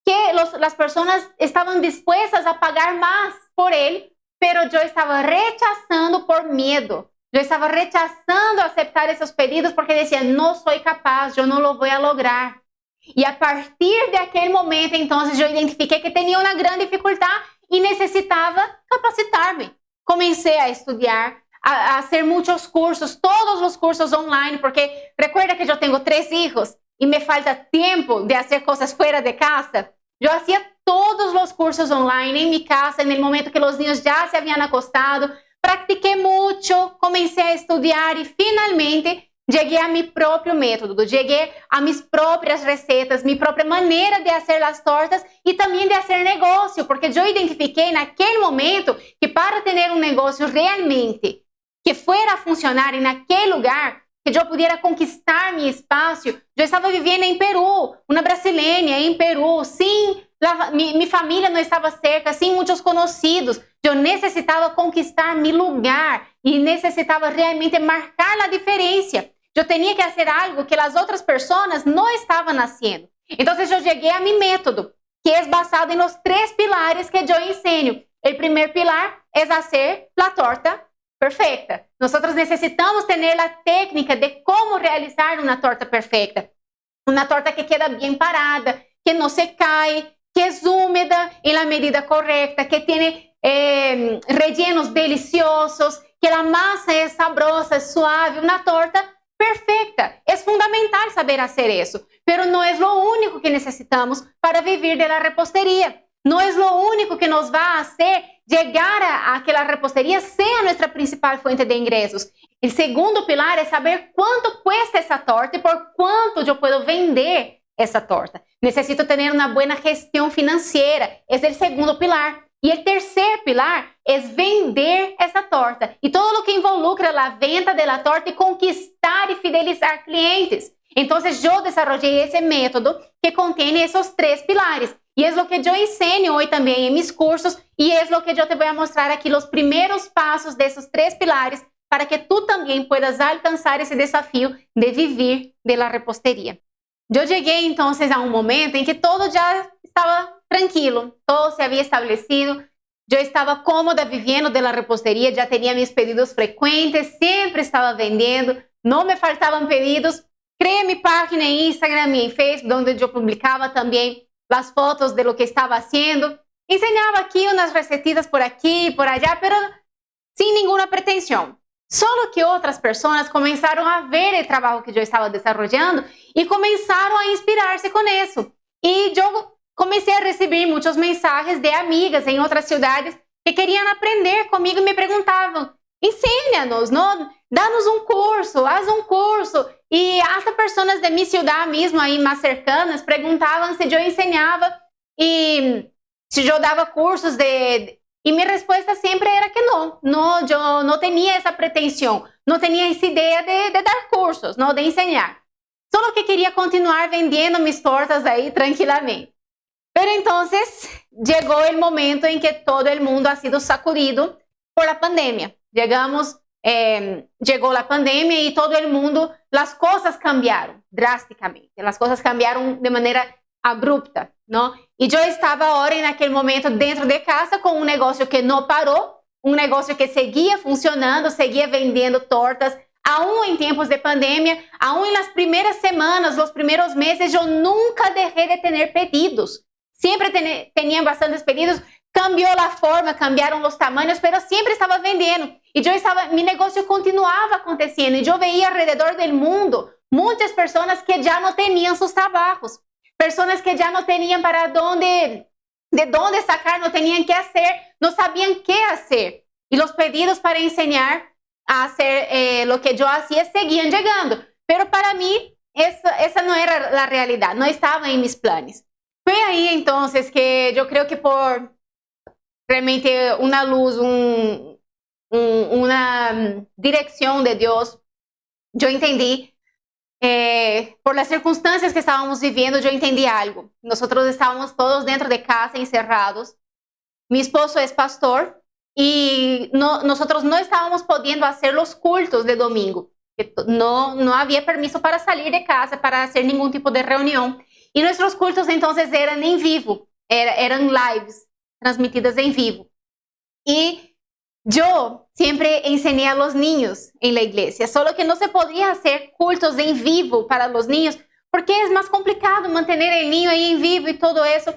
que las personas estaban dispuestas a pagar más por él, pero yo estaba rechazando por miedo. Yo estaba rechazando aceptar esos pedidos porque decía, no soy capaz, yo no lo voy a lograr. Y a partir de aquel momento, entonces, yo identifiqué que tenía una gran dificultad y necesitaba capacitarme. Comencé a estudiar, a hacer muchos cursos, todos los cursos online, porque recuerda que yo tengo 3 hijos y me falta tiempo de hacer cosas fuera de casa. Yo hacía todos los cursos online en mi casa, en el momento que los niños ya se habían acostado. Practiqué mucho, comencé a estudiar y finalmente llegué a mi propio método, llegué a mis propias recetas, mi propia manera de hacer las tortas y también de hacer negocio, porque yo identifiqué en aquel momento que para tener un negocio realmente que fuera a funcionar en aquel lugar, que yo pudiera conquistar mi espacio. Yo estaba viviendo en Perú, una brasileña en Perú, mi familia no estaba cerca, sin muchos conocidos. Yo necesitaba conquistar mi lugar y necesitaba realmente marcar la diferencia. Yo tenía que hacer algo que las otras personas no estaban haciendo. Entonces yo llegué a mi método, que es basado en los 3 pilares que yo enseño. El primer pilar es hacer la torta perfecta. Nosotros necesitamos tener la técnica de cómo realizar una torta perfecta. Una torta que queda bien parada, que no se cae, que es húmeda en la medida correcta, que tiene rellenos deliciosos, que la masa es sabrosa, es suave, una torta perfecta. Es fundamental saber hacer eso, pero no es lo único que necesitamos para vivir de la repostería. No es lo único que nos va a hacer llegar a que la repostería sea nuestra principal fuente de ingresos. El segundo pilar es saber cuánto cuesta esa torta y por cuánto yo puedo vender esa torta. Necesito tener una buena gestión financiera. Es el segundo pilar. Y el tercer pilar es vender esa torta. Y todo lo que involucra la venta de la torta y conquistar y fidelizar clientes. Entonces yo desarrollé ese método que contiene esos 3 pilares. Y es lo que yo enseño hoy también en mis cursos. Y es lo que yo te voy a mostrar aquí, los primeros pasos de esos 3 pilares para que tú también puedas alcanzar ese desafío de vivir de la repostería. Yo llegué entonces a un momento en que todo ya estaba tranquilo, todo se había establecido, yo estaba cómoda viviendo de la repostería, ya tenía mis pedidos frecuentes, siempre estaba vendiendo, no me faltaban pedidos. Creé mi página en Instagram y en Facebook, donde yo publicaba también las fotos de lo que estaba haciendo. Enseñaba aquí unas recetitas por aquí y por allá, pero sin ninguna pretensión. Solo que otras personas comenzaron a ver el trabajo que yo estaba desarrollando y comenzaron a inspirarse con eso. Y yo comencé a recibir muchos mensajes de amigas en otras ciudades que querían aprender conmigo y me preguntaban, enséñanos, ¿no? Danos un curso, haz un curso. Y hasta personas de mi ciudad mismo, ahí más cercanas, preguntaban si yo enseñaba y si yo daba cursos y mi respuesta siempre era que no, yo no tenía esa pretensión, no tenía esa idea de dar cursos, ¿no? De enseñar. Solo que quería continuar vendiendo mis tortas ahí tranquilamente. Pero entonces llegó el momento en que todo el mundo ha sido sacudido por la pandemia. Llegó la pandemia y todo el mundo, las cosas cambiaron drásticamente, las cosas cambiaron de manera abrupta, ¿no? Y yo estaba ahora en aquel momento dentro de casa con un negocio que no paró, un negocio que seguía funcionando, seguía vendiendo tortas, aún en tiempos de pandemia, aún en las primeras semanas, los primeros meses, yo nunca dejé de tener pedidos. Siempre tenían bastantes pedidos, cambió la forma, cambiaron los tamaños, pero siempre estaba vendiendo. Y mi negocio continuaba aconteciendo. Y yo veía alrededor del mundo muchas personas que ya no tenían sus trabajos, personas que ya no tenían de dónde sacar, no tenían qué hacer, no sabían qué hacer. Y los pedidos para enseñar a hacer lo que yo hacía seguían llegando. Pero para mí, esa no era la realidad, no estaba en mis planes. Fue ahí entonces que yo creo que por realmente una luz, una dirección de Dios, yo entendí, por las circunstancias que estábamos viviendo, yo entendí algo. Nosotros estábamos todos dentro de casa, encerrados. Mi esposo es pastor y nosotros no estábamos pudiendo hacer los cultos de domingo. No había permiso para salir de casa, para hacer ningún tipo de reunión. Y nuestros cultos entonces eran en vivo, eran lives, transmitidas en vivo. Y yo siempre enseñé a los niños en la iglesia, solo que no se podía hacer cultos en vivo para los niños, porque es más complicado mantener el niño ahí en vivo y todo eso.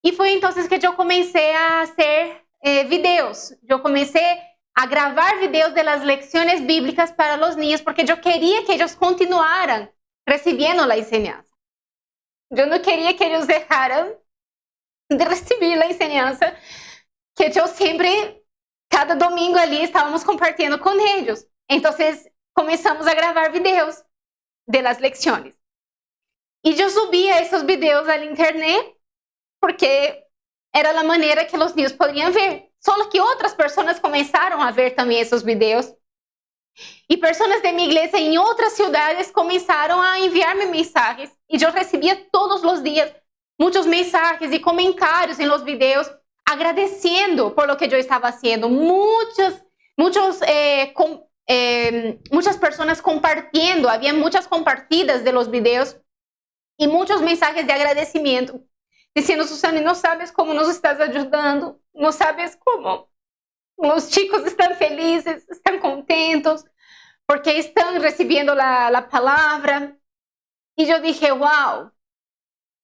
Y fue entonces que yo comencé a hacer videos. Yo comencé a grabar videos de las lecciones bíblicas para los niños, porque yo quería que ellos continuaran recibiendo la enseñanza. Yo no quería que ellos dejaran de recibir la enseñanza que yo siempre, cada domingo ali, estábamos compartiendo con ellos. Entonces, comenzamos a grabar videos de las lecciones. Y yo subía esos videos al internet porque era la manera que los niños podrían ver. Solo que otras personas comenzaron a ver también esos videos. Y personas de mi iglesia en otras ciudades comenzaron a enviarme mensajes. Y yo recibía todos los días muchos mensajes y comentarios en los videos agradeciendo por lo que yo estaba haciendo. Muchas personas compartiendo, había muchas compartidas de los videos y muchos mensajes de agradecimiento, diciendo: Susana, no sabes cómo nos estás ayudando, no sabes cómo los chicos están felices, están contentos, porque están recibiendo la palabra. Y yo dije, wow,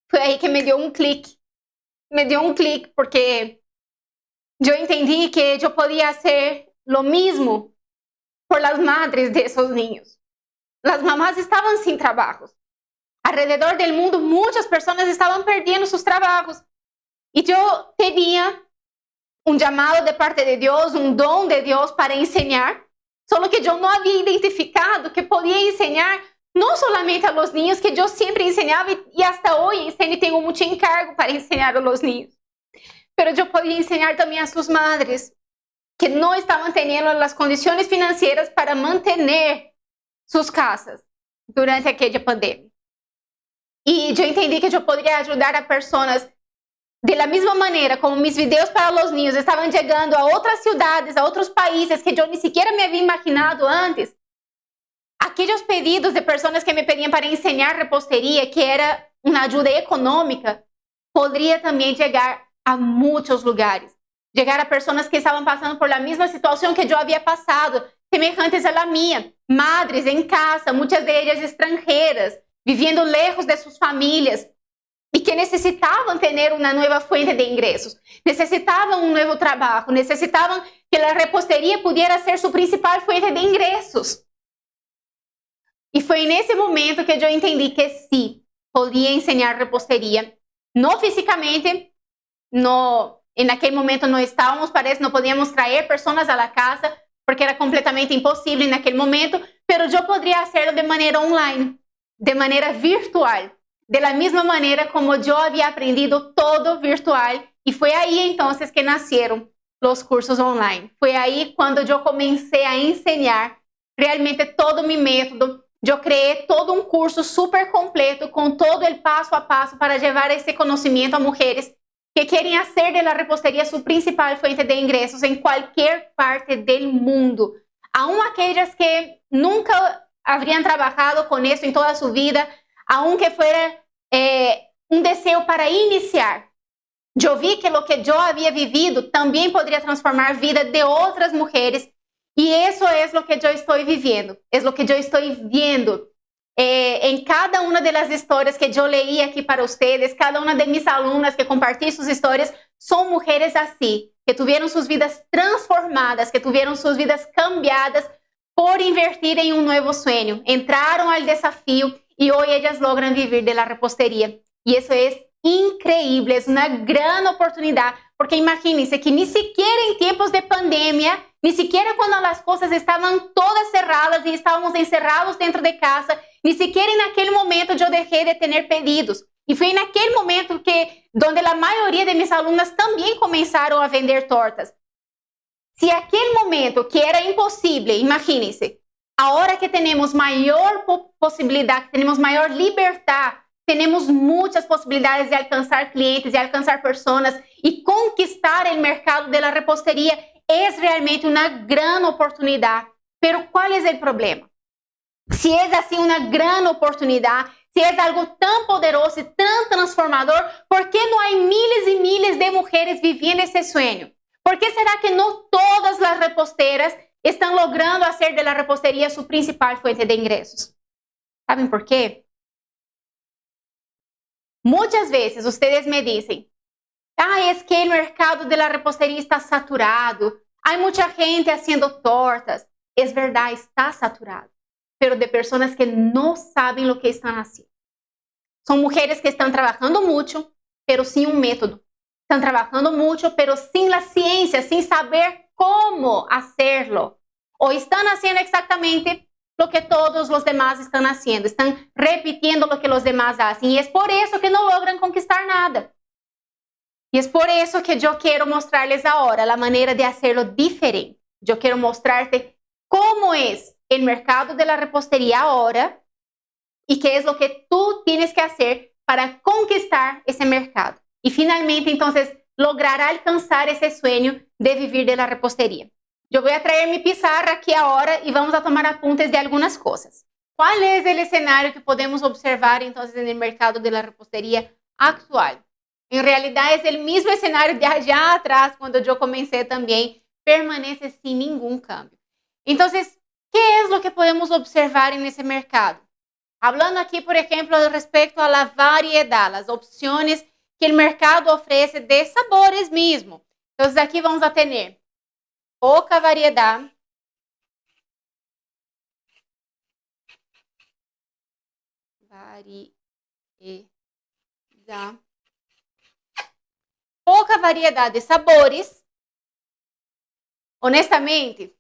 fue ahí que me dio un clic, porque yo entendí que yo podía hacer lo mismo por las madres de esos niños. Las mamás estaban sin trabajos. Alrededor del mundo muchas personas estaban perdiendo sus trabajos. Y yo tenía un llamado de parte de Dios, un don de Dios para enseñar, solo que yo no había identificado que podía enseñar no solamente a los niños, que yo siempre enseñaba y hasta hoy enseño y tengo mucho encargo para enseñar a los niños, pero yo podía enseñar también a sus madres que no estaban teniendo las condiciones financieras para mantener sus casas durante aquella pandemia. Y yo entendí que yo podría ayudar a personas de la misma manera como mis videos para los niños estaban llegando a otras ciudades, a otros países que yo ni siquiera me había imaginado antes. Aquellos pedidos de personas que me pedían para enseñar repostería, que era una ayuda económica, podría también llegar a muchos lugares. Llegar a personas que estaban pasando por la misma situación que yo había pasado, semejantes a la mía, madres en casa, muchas de ellas extranjeras, viviendo lejos de sus familias, y que necesitaban tener una nueva fuente de ingresos, necesitaban un nuevo trabajo, necesitaban que la repostería pudiera ser su principal fuente de ingresos. Y fue en ese momento que yo entendí que sí, podía enseñar repostería, no físicamente, no, en aquel momento no estábamos para eso, no podíamos traer personas a la casa, porque era completamente imposible en aquel momento, pero yo podría hacerlo de manera online, de manera virtual, de la misma manera como yo había aprendido todo virtual, y fue ahí entonces que nacieron los cursos online. Fue ahí cuando yo comencé a enseñar realmente todo mi método. Yo creé todo un curso súper completo con todo el paso a paso para llevar ese conocimiento a mujeres que quieren hacer de la repostería su principal fuente de ingresos en cualquier parte del mundo. Aún aquellas que nunca habrían trabajado con eso en toda su vida, aunque fuera un deseo para iniciar. Yo vi que lo que yo había vivido también podría transformar vida de otras mujeres, y eso es lo que yo estoy viviendo, es lo que yo estoy viendo en cada una de las historias que yo leí aquí para ustedes. Cada una de mis alumnas que compartí sus historias son mujeres así, que tuvieron sus vidas transformadas, que tuvieron sus vidas cambiadas por invertir en un nuevo sueño. Entraron al desafío y hoy ellas logran vivir de la repostería. Y eso es increíble, es una gran oportunidad, porque imagínense que ni siquiera en tiempos de pandemia, ni siquiera cuando las cosas estaban todas cerradas y estábamos encerrados dentro de casa, ni siquiera en aquel momento yo dejé de tener pedidos. Y fue en aquel momento que donde la mayoría de mis alumnas también comenzaron a vender tortas. Si aquel momento que era imposible, imagínense, ahora que tenemos mayor posibilidad, que tenemos mayor libertad, tenemos muchas posibilidades de alcanzar clientes, de alcanzar personas y conquistar el mercado de la repostería. Es realmente una gran oportunidad. Pero ¿cuál es el problema? Si es así una gran oportunidad, si es algo tan poderoso y tan transformador, ¿por qué no hay miles y miles de mujeres viviendo ese sueño? ¿Por qué será que no todas las reposteras están logrando hacer de la repostería su principal fuente de ingresos? ¿Saben por qué? Muchas veces ustedes me dicen, es que el mercado de la repostería está saturado, hay mucha gente haciendo tortas. Es verdad, está saturado, pero de personas que no saben lo que están haciendo. Son mujeres que están trabajando mucho, pero sin un método. Están trabajando mucho, pero sin la ciencia, sin saber cómo hacerlo. O están haciendo exactamente lo que todos los demás están haciendo. Están repitiendo lo que los demás hacen. Y es por eso que no logran conquistar nada. Y es por eso que yo quiero mostrarles ahora la manera de hacerlo diferente. Yo quiero mostrarte cómo es el mercado de la repostería ahora y qué es lo que tú tienes que hacer para conquistar ese mercado. Y finalmente, entonces, lograr alcanzar ese sueño de vivir de la repostería. Yo voy a traer mi pizarra aquí ahora y vamos a tomar apuntes de algunas cosas. ¿Cuál es el escenario que podemos observar entonces en el mercado de la repostería actual? En realidad es el mismo escenario de allá atrás, cuando yo comencé también, permanece sin ningún cambio. Entonces, ¿qué es lo que podemos observar en ese mercado? Hablando aquí, por ejemplo, respecto a la variedad, las opciones que el mercado ofrece de sabores mismo. Entonces, aquí vamos a tener poca variedad, pouca variedade de sabores. Honestamente,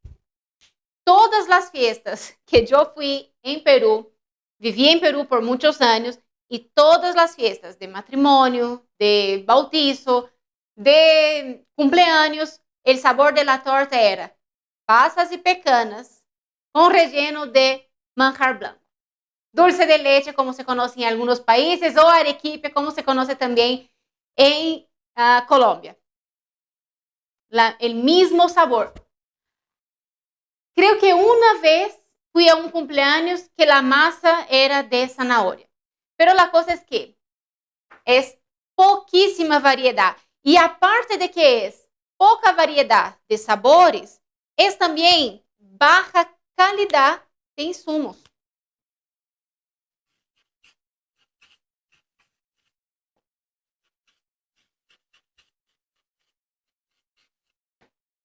todas as fiestas que eu fui em Peru, vivi em Peru por muitos anos, e todas as fiestas de matrimônio, de bautizo, de cumpleaños, o sabor de la torta era pasas e pecanas com relleno de manjar blanco. Dulce de leche, como se conoce em alguns países, ou arequipe, como se conoce também em Colombia. El mismo sabor. Creo que una vez fui a un cumpleaños que la masa era de zanahoria. Pero la cosa es que es poquísima variedad. Y aparte de que es poca variedad de sabores, es también baja calidad de insumos.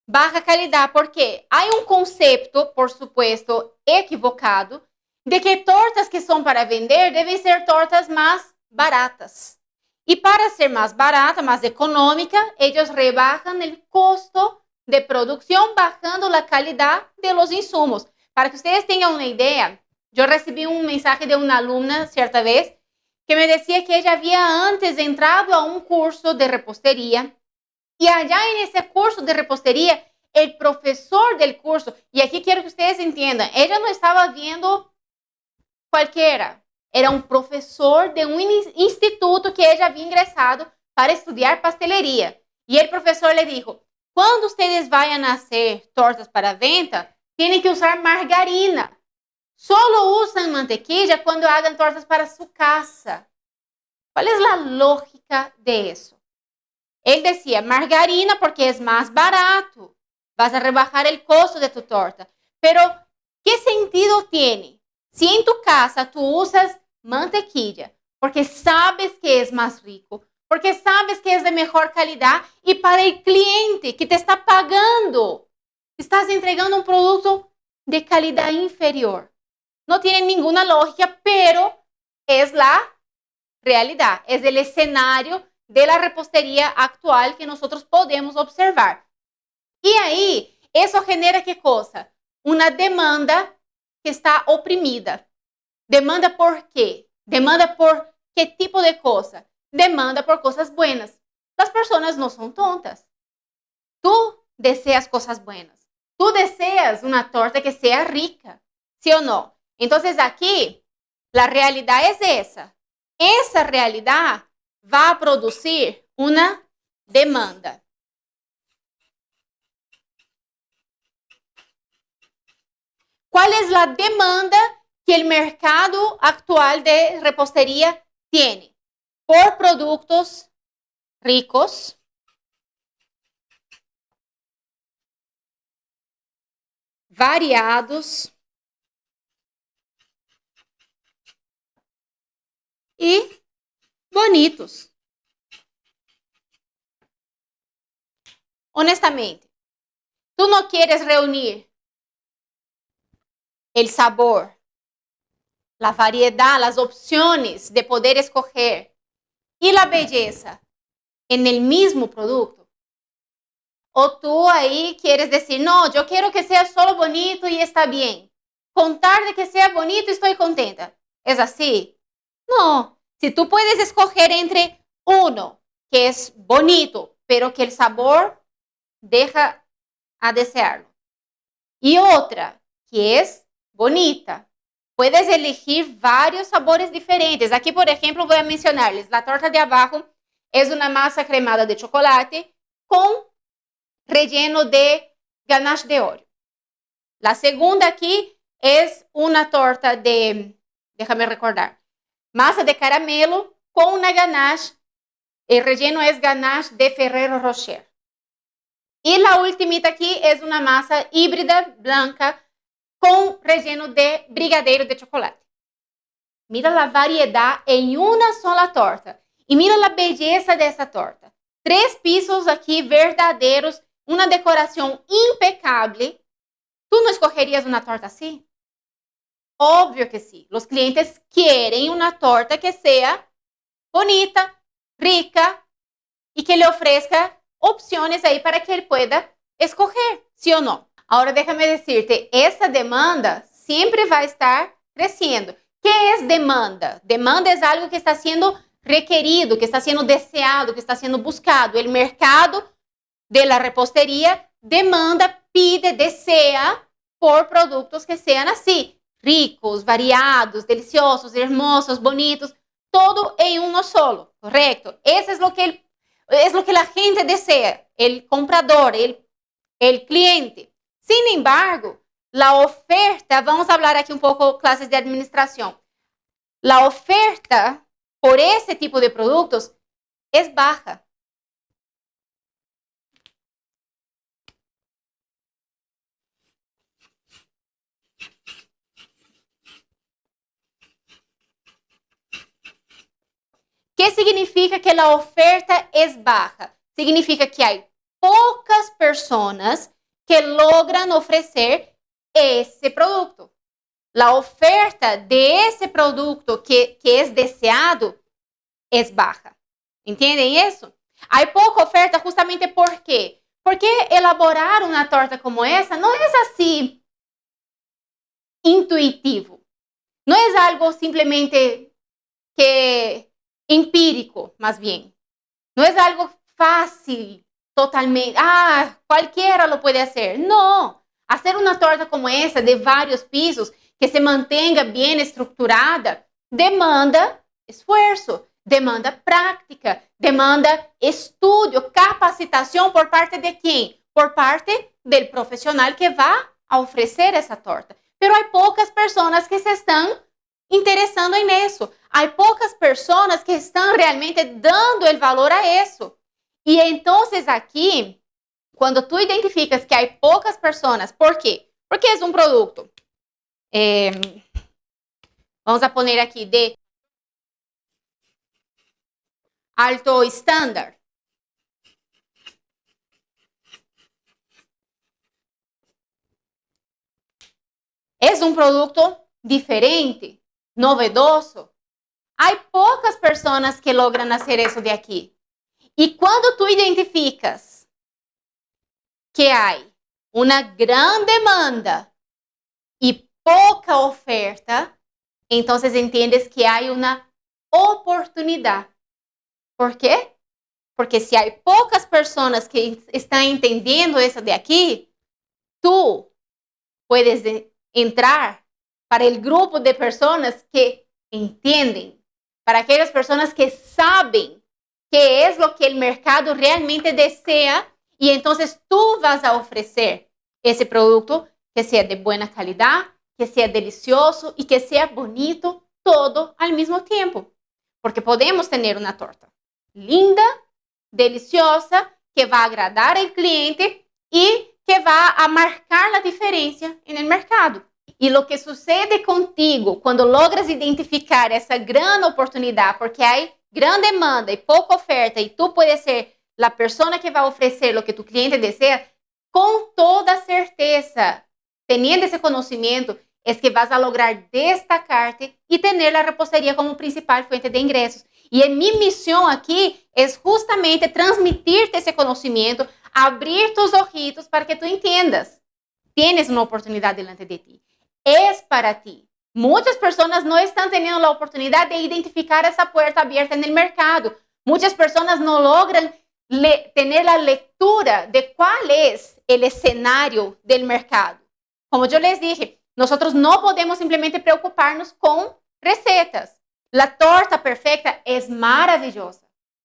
Baja calidad, porque hay un concepto, por supuesto, equivocado, de que tortas que son para vender deben ser tortas más baratas. Y para ser más barata, más económica, ellos rebajan el costo de producción, bajando la calidad de los insumos. Para que ustedes tengan una idea, yo recibí un mensaje de una alumna cierta vez que me decía que ella había antes entrado a un curso de repostería y allá en ese curso de repostería, el profesor del curso, y aquí quiero que ustedes entiendan, ella no estaba viendo cualquiera, era un profesor de un instituto que ella había ingresado para estudiar pastelería. Y el profesor le dijo, cuando ustedes vayan a hacer tortas para venta, tienen que usar margarina. Solo usan mantequilla cuando hagan tortas para su casa. ¿Cuál es la lógica de eso? Él decía, margarina porque es más barato. Vas a rebajar el costo de tu torta. Pero, ¿qué sentido tiene si en tu casa tú usas mantequilla? Porque sabes que es más rico, porque sabes que es de mejor calidad y para el cliente que te está pagando, estás entregando un producto de calidad inferior. No tiene ninguna lógica, pero es la realidad, es el escenario de la repostería actual que nosotros podemos observar. Y ahí, eso genera ¿qué cosa? Una demanda que está oprimida. ¿Demanda por qué? ¿Demanda por qué tipo de cosa? Demanda por cosas buenas. Las personas no son tontas. Tú deseas cosas buenas. Tú deseas una torta que sea rica, ¿sí o no? Entonces aquí, la realidad es esa. Esa realidad va a producir una demanda. ¿Cuál es la demanda que el mercado actual de repostería tiene? Por productos ricos, variados y bonitos. Honestamente, tú no quieres reunir el sabor, la variedad, las opciones de poder escoger y la belleza en el mismo producto. O tú ahí quieres decir, no, yo quiero que sea solo bonito y está bien. Con tal de que sea bonito estoy contenta. ¿Es así? No. Si tú puedes escoger entre uno que es bonito, pero que el sabor deja a desearlo, y otra que es bonita, puedes elegir varios sabores diferentes. Aquí, por ejemplo, voy a mencionarles. La torta de abajo es una masa cremada de chocolate con relleno de ganache de Oreo. La segunda aquí es una torta de, déjame recordar, masa de caramelo con una ganache. El relleno es ganache de Ferrero Rocher. Y la ultimita aquí es una masa híbrida blanca con relleno de brigadeiro de chocolate. Mira la variedad en una sola torta. Y mira la belleza de esa torta. 3 pisos aquí verdaderos, una decoración impecable. ¿Tú no escogerías una torta así? Obvio que sí. Los clientes quieren una torta que sea bonita, rica y que le ofrezca opciones ahí para que él pueda escoger, ¿sí o no? Ahora déjame decirte, esa demanda siempre va a estar creciendo. ¿Qué es demanda? Demanda es algo que está siendo requerido, que está siendo deseado, que está siendo buscado. El mercado de la repostería demanda, pide, desea por productos que sean así, ricos, variados, deliciosos, hermosos, bonitos, todo en uno solo, ¿correcto? Eso es lo que la gente desea, el comprador, el cliente. Sin embargo, la oferta, vamos a hablar aquí un poco clases de administración. La oferta por ese tipo de productos es baja. ¿Qué significa que la oferta es baja? Significa que hay pocas personas que logran ofrecer ese producto. La oferta de ese producto que es deseado es baja. ¿Entienden eso? Hay poca oferta justamente ¿por qué? Porque elaborar uma torta como essa não é assim intuitivo. Não é algo simplesmente que empírico, más bien. No es algo fácil, totalmente. Cualquiera lo puede hacer. No. Hacer una torta como esa, de varios pisos, que se mantenga bien estructurada, demanda esfuerzo, demanda práctica, demanda estudio, capacitación por parte de quién? Por parte del profesional que va a ofrecer esa torta. Pero hay pocas personas que se están interessando em isso. Há poucas pessoas que estão realmente dando o valor a isso. E então, aqui, quando tu identificas que há poucas pessoas, ¿por quê? Porque é um produto, vamos a poner aqui, de alto estándar. É um produto diferente, novedoso. Há poucas pessoas que logran fazer isso de aqui. E quando tu identificas que há uma grande demanda e pouca oferta, então entendes que há uma oportunidade. Por quê? Porque se há poucas pessoas que estão entendendo isso de aqui, tu puedes entrar para o grupo de pessoas que entendem, para aquelas pessoas que sabem que é o que o mercado realmente deseja, e então tu vas a oferecer esse produto que seja de boa qualidade, que seja delicioso e que seja bonito, todo ao mesmo tempo. Porque podemos ter uma torta linda, deliciosa, que vai agradar ao cliente e que vai a marcar a diferença no mercado. E o que sucede contigo quando logras identificar essa grande oportunidade, porque há grande demanda e pouca oferta, e tu puedes ser a pessoa que vai oferecer o que tu cliente deseja, com toda certeza, tendo esse conhecimento, é que vas a lograr destacar-te e ter a reposteria como principal fonte de ingressos. E a minha missão aqui é justamente transmitir-te esse conhecimento, abrir tus ojitos para que tu entendas. Tienes uma oportunidade delante de ti. É para ti. Muitas pessoas não estão tendo a oportunidade de identificar essa porta aberta no mercado. Muitas pessoas não logram ter a leitura de qual é o cenário do mercado. Como eu les dije, nós não podemos simplesmente preocupar-nos com receitas. A torta perfeita é maravilhosa.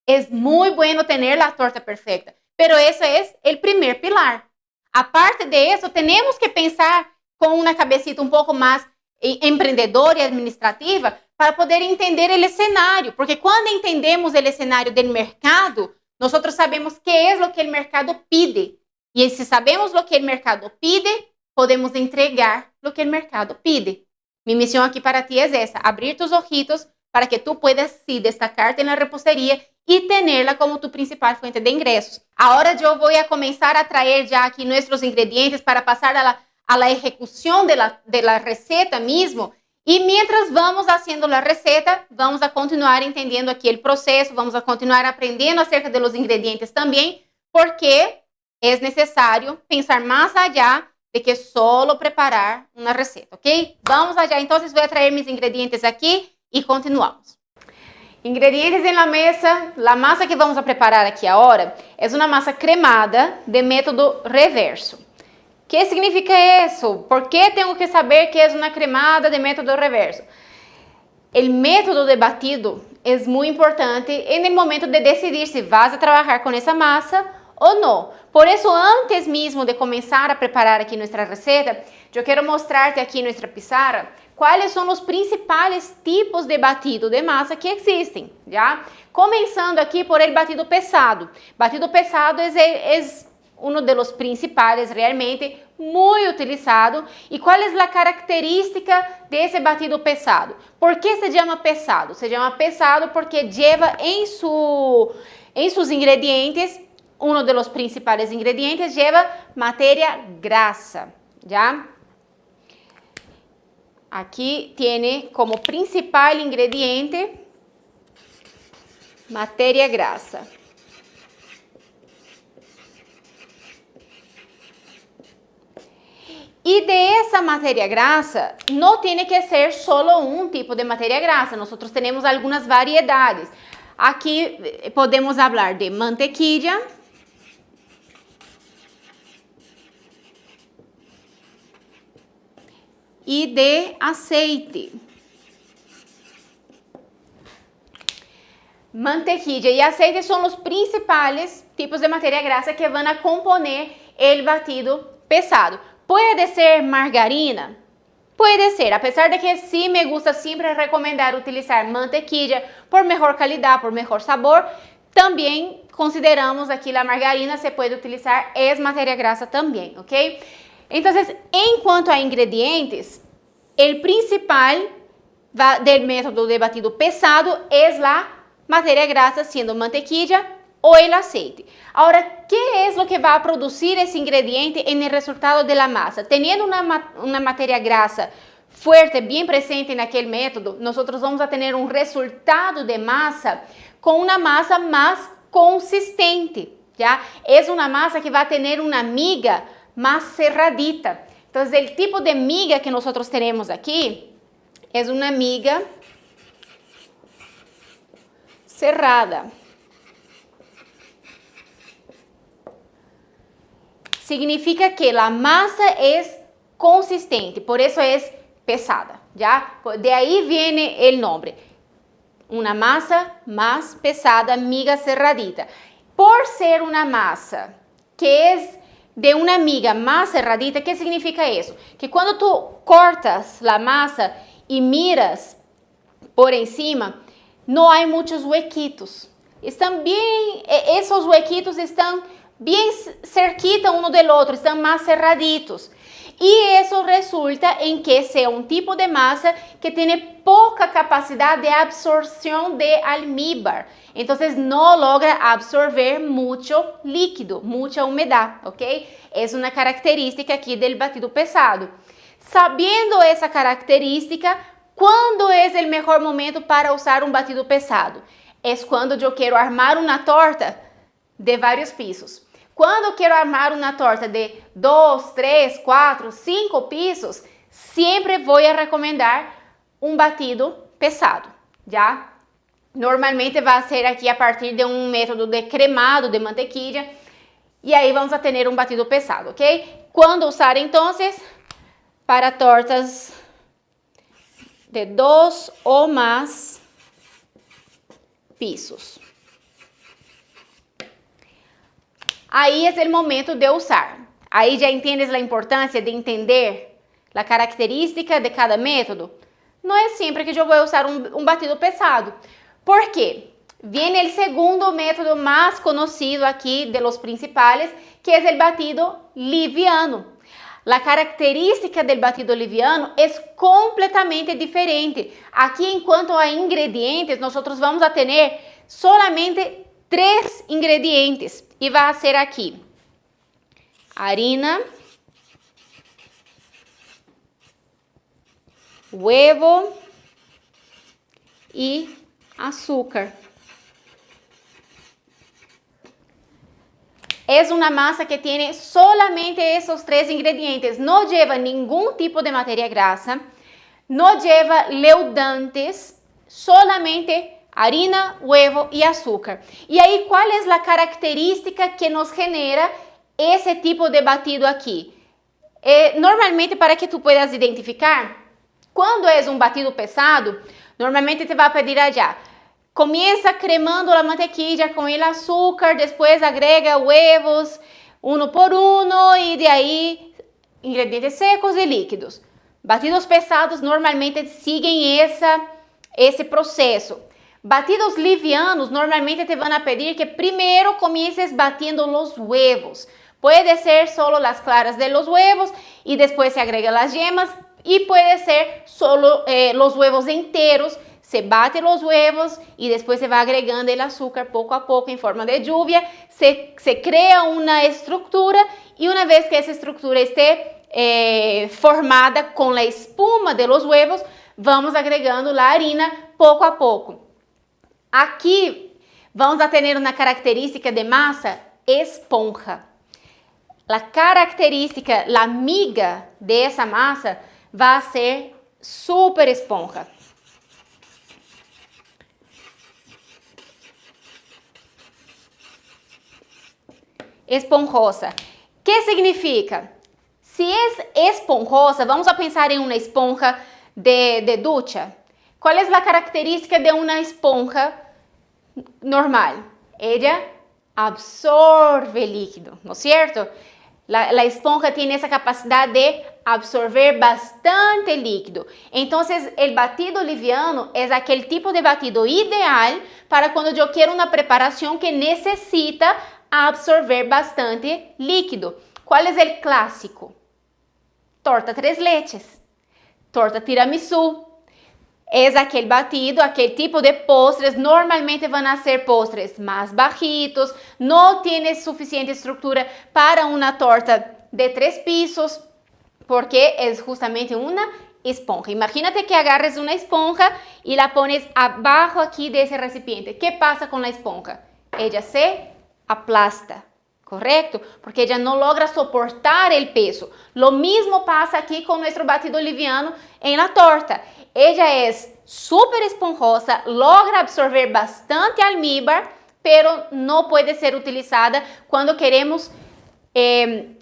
É muito bueno ter a torta perfeita. Pero esse é o primeiro pilar. Aparte de isso, temos que pensar com uma cabecita um pouco mais empreendedora e administrativa para poder entender o cenário. Porque quando entendemos o cenário do mercado, nós sabemos que é o que o mercado pide. E se sabemos o que o mercado pide, podemos entregar o que o mercado pide. Minha missão aqui para ti é essa: abrir tus ojitos para que tu puedas se destacar-te na reposteria e tenerla como tu principal fuente de ingressos. Agora eu vou começar a trazer já aqui nossos ingredientes para passar a la ejecución de la receta mismo. Y mientras vamos haciendo la receta, vamos a continuar entendiendo aquí el proceso, vamos a continuar aprendiendo acerca de los ingredientes también, porque es necesario pensar más allá de que solo preparar una receta, ¿ok? Vamos allá, entonces voy a traer mis ingredientes aquí y continuamos. Ingredientes en la mesa. La masa que vamos a preparar aquí ahora es una masa cremada de método reverso. O que significa isso? Por que tenho que saber que é uma cremada de método reverso? O método de batido é muito importante no momento de decidir se vas a trabalhar com essa massa ou não. Por isso, antes mesmo de começar a preparar aqui nossa receita, eu quero mostrar-te aqui em nossa pizarra quais são os principais tipos de batido de massa que existem, já? Começando aqui por el batido pesado. Batido pesado é uno de los principales, realmente muy utilizado. ¿Y cuál es la característica de ese batido pesado? ¿Por qué se llama pesado? Se llama pesado porque lleva en sus ingredientes, uno de los principales ingredientes lleva materia grasa, ¿ya? Aquí tiene como principal ingrediente materia grasa. Y de esa materia grasa, no tiene que ser solo un tipo de materia grasa. Nosotros tenemos algunas variedades. Aquí podemos hablar de mantequilla, y de aceite. Mantequilla y aceite son los principales tipos de materia grasa que van a componer el batido pesado. Puede ser margarina, puede ser, a pesar de que sí me gusta siempre recomendar utilizar mantequilla por mejor calidad, por mejor sabor, también consideramos aquí la margarina se puede utilizar, es materia grasa también, ¿ok? Entonces, en cuanto a ingredientes, el principal del método de batido pesado es la materia grasa, siendo mantequilla o el aceite. Ahora, ¿qué es lo que va a producir ese ingrediente en el resultado de la masa? Teniendo una materia grasa fuerte, bien presente en aquel método, nosotros vamos a tener un resultado de masa con una masa más consistente, ¿ya? Es una masa que va a tener una miga más cerradita. Entonces, el tipo de miga que nosotros tenemos aquí es una miga cerrada. Significa que la masa es consistente, por eso es pesada, ¿ya? De ahí viene el nombre. Una masa más pesada, miga cerradita. Por ser una masa que es de una miga más cerradita, ¿qué significa eso? Que cuando tú cortas la masa y miras por encima, no hay muchos huequitos. Están bien, esos huequitos están bien cerquita uno del otro, están más cerraditos. Y eso resulta en que sea un tipo de masa que tiene poca capacidad de absorción de almíbar. Entonces no logra absorber mucho líquido, mucha humedad, ¿ok? Es una característica aquí del batido pesado. Sabiendo esa característica, ¿cuándo es el mejor momento para usar un batido pesado? Es cuando yo quiero armar una torta de varios pisos. Quando quero armar uma torta de 2, 3, 4, 5 pisos, sempre vou recomendar um batido pesado, já? Normalmente vai ser aqui a partir de um método de cremado de mantequilla e aí vamos a ter um batido pesado, ok? Quando usar, então, para tortas de 2 ou mais pisos. Aí é o momento de usar. Aí já entendes a importância de entender a característica de cada método? Não é sempre que eu vou usar um batido pesado. ¿Por quê? Viene o segundo método mais conhecido aqui de los principales, que é o batido liviano. A característica do batido liviano é completamente diferente. Aqui, enquanto a ingredientes, nós vamos a ter solamente 3 ingredientes. E vai ser aqui harina, huevo e açúcar. É uma massa que tem solamente esses 3 ingredientes. Não leva nenhum tipo de matéria grasa, não leva leudantes, solamente harina, huevo e açúcar. E aí, qual é a característica que nos genera esse tipo de batido aqui? Normalmente, para que tu puedas identificar, quando é um batido pesado, normalmente te vai pedir allá. Comienza cremando a mantequilla com o açúcar, depois agrega huevos, uno por uno, e de aí ingredientes secos e líquidos. Batidos pesados normalmente seguem esse processo. Batidos livianos normalmente te van a pedir que primero comiences batiendo los huevos. Puede ser solo las claras de los huevos y después se agrega las yemas y puede ser solo los huevos enteros. Se bate los huevos y después se va agregando el azúcar poco a poco en forma de lluvia. Se crea una estructura y una vez que esa estructura esté formada con la espuma de los huevos, vamos agregando la harina poco a poco. Aqui vamos a ter uma característica de massa esponja. la característica, la miga de esa masa va a ser súper esponja. Esponjosa. ¿Qué significa? Si es esponjosa, vamos a pensar en una esponja de ducha. ¿Cuál es la característica de una esponja normal? Ella absorbe líquido, ¿no es cierto? La esponja tiene esa capacidad de absorber bastante líquido. Entonces, el batido liviano es aquel tipo de batido ideal para cuando yo quiero una preparación que necesita absorber bastante líquido. ¿Cuál es el clásico? Torta tres leches, torta tiramisú. Es aquel batido, aquel tipo de postres, normalmente van a ser postres más bajitos, no tiene suficiente estructura para una torta de 3 pisos, porque es justamente una esponja. Imagínate que agarres una esponja y la pones abajo aquí de ese recipiente. ¿Qué pasa con la esponja? Ella se aplasta, ¿correcto? Porque ella no logra soportar el peso. Lo mismo pasa aquí con nuestro batido liviano en la torta. Ella es súper esponjosa, logra absorber bastante almíbar, pero no puede ser utilizada cuando queremos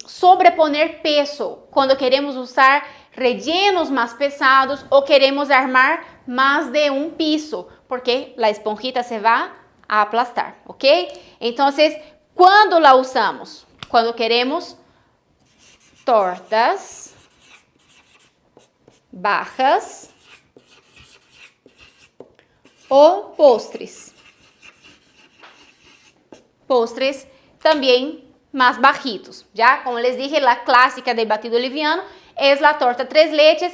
sobreponer peso, cuando queremos usar rellenos más pesados o queremos armar más de un piso, porque la esponjita se va a aplastar, ¿ok? Entonces, ¿cuándo la usamos? Cuando queremos tortas bajas o postres. Postres también más bajitos. Ya, como les dije, la clásica del batido liviano es la torta tres leches.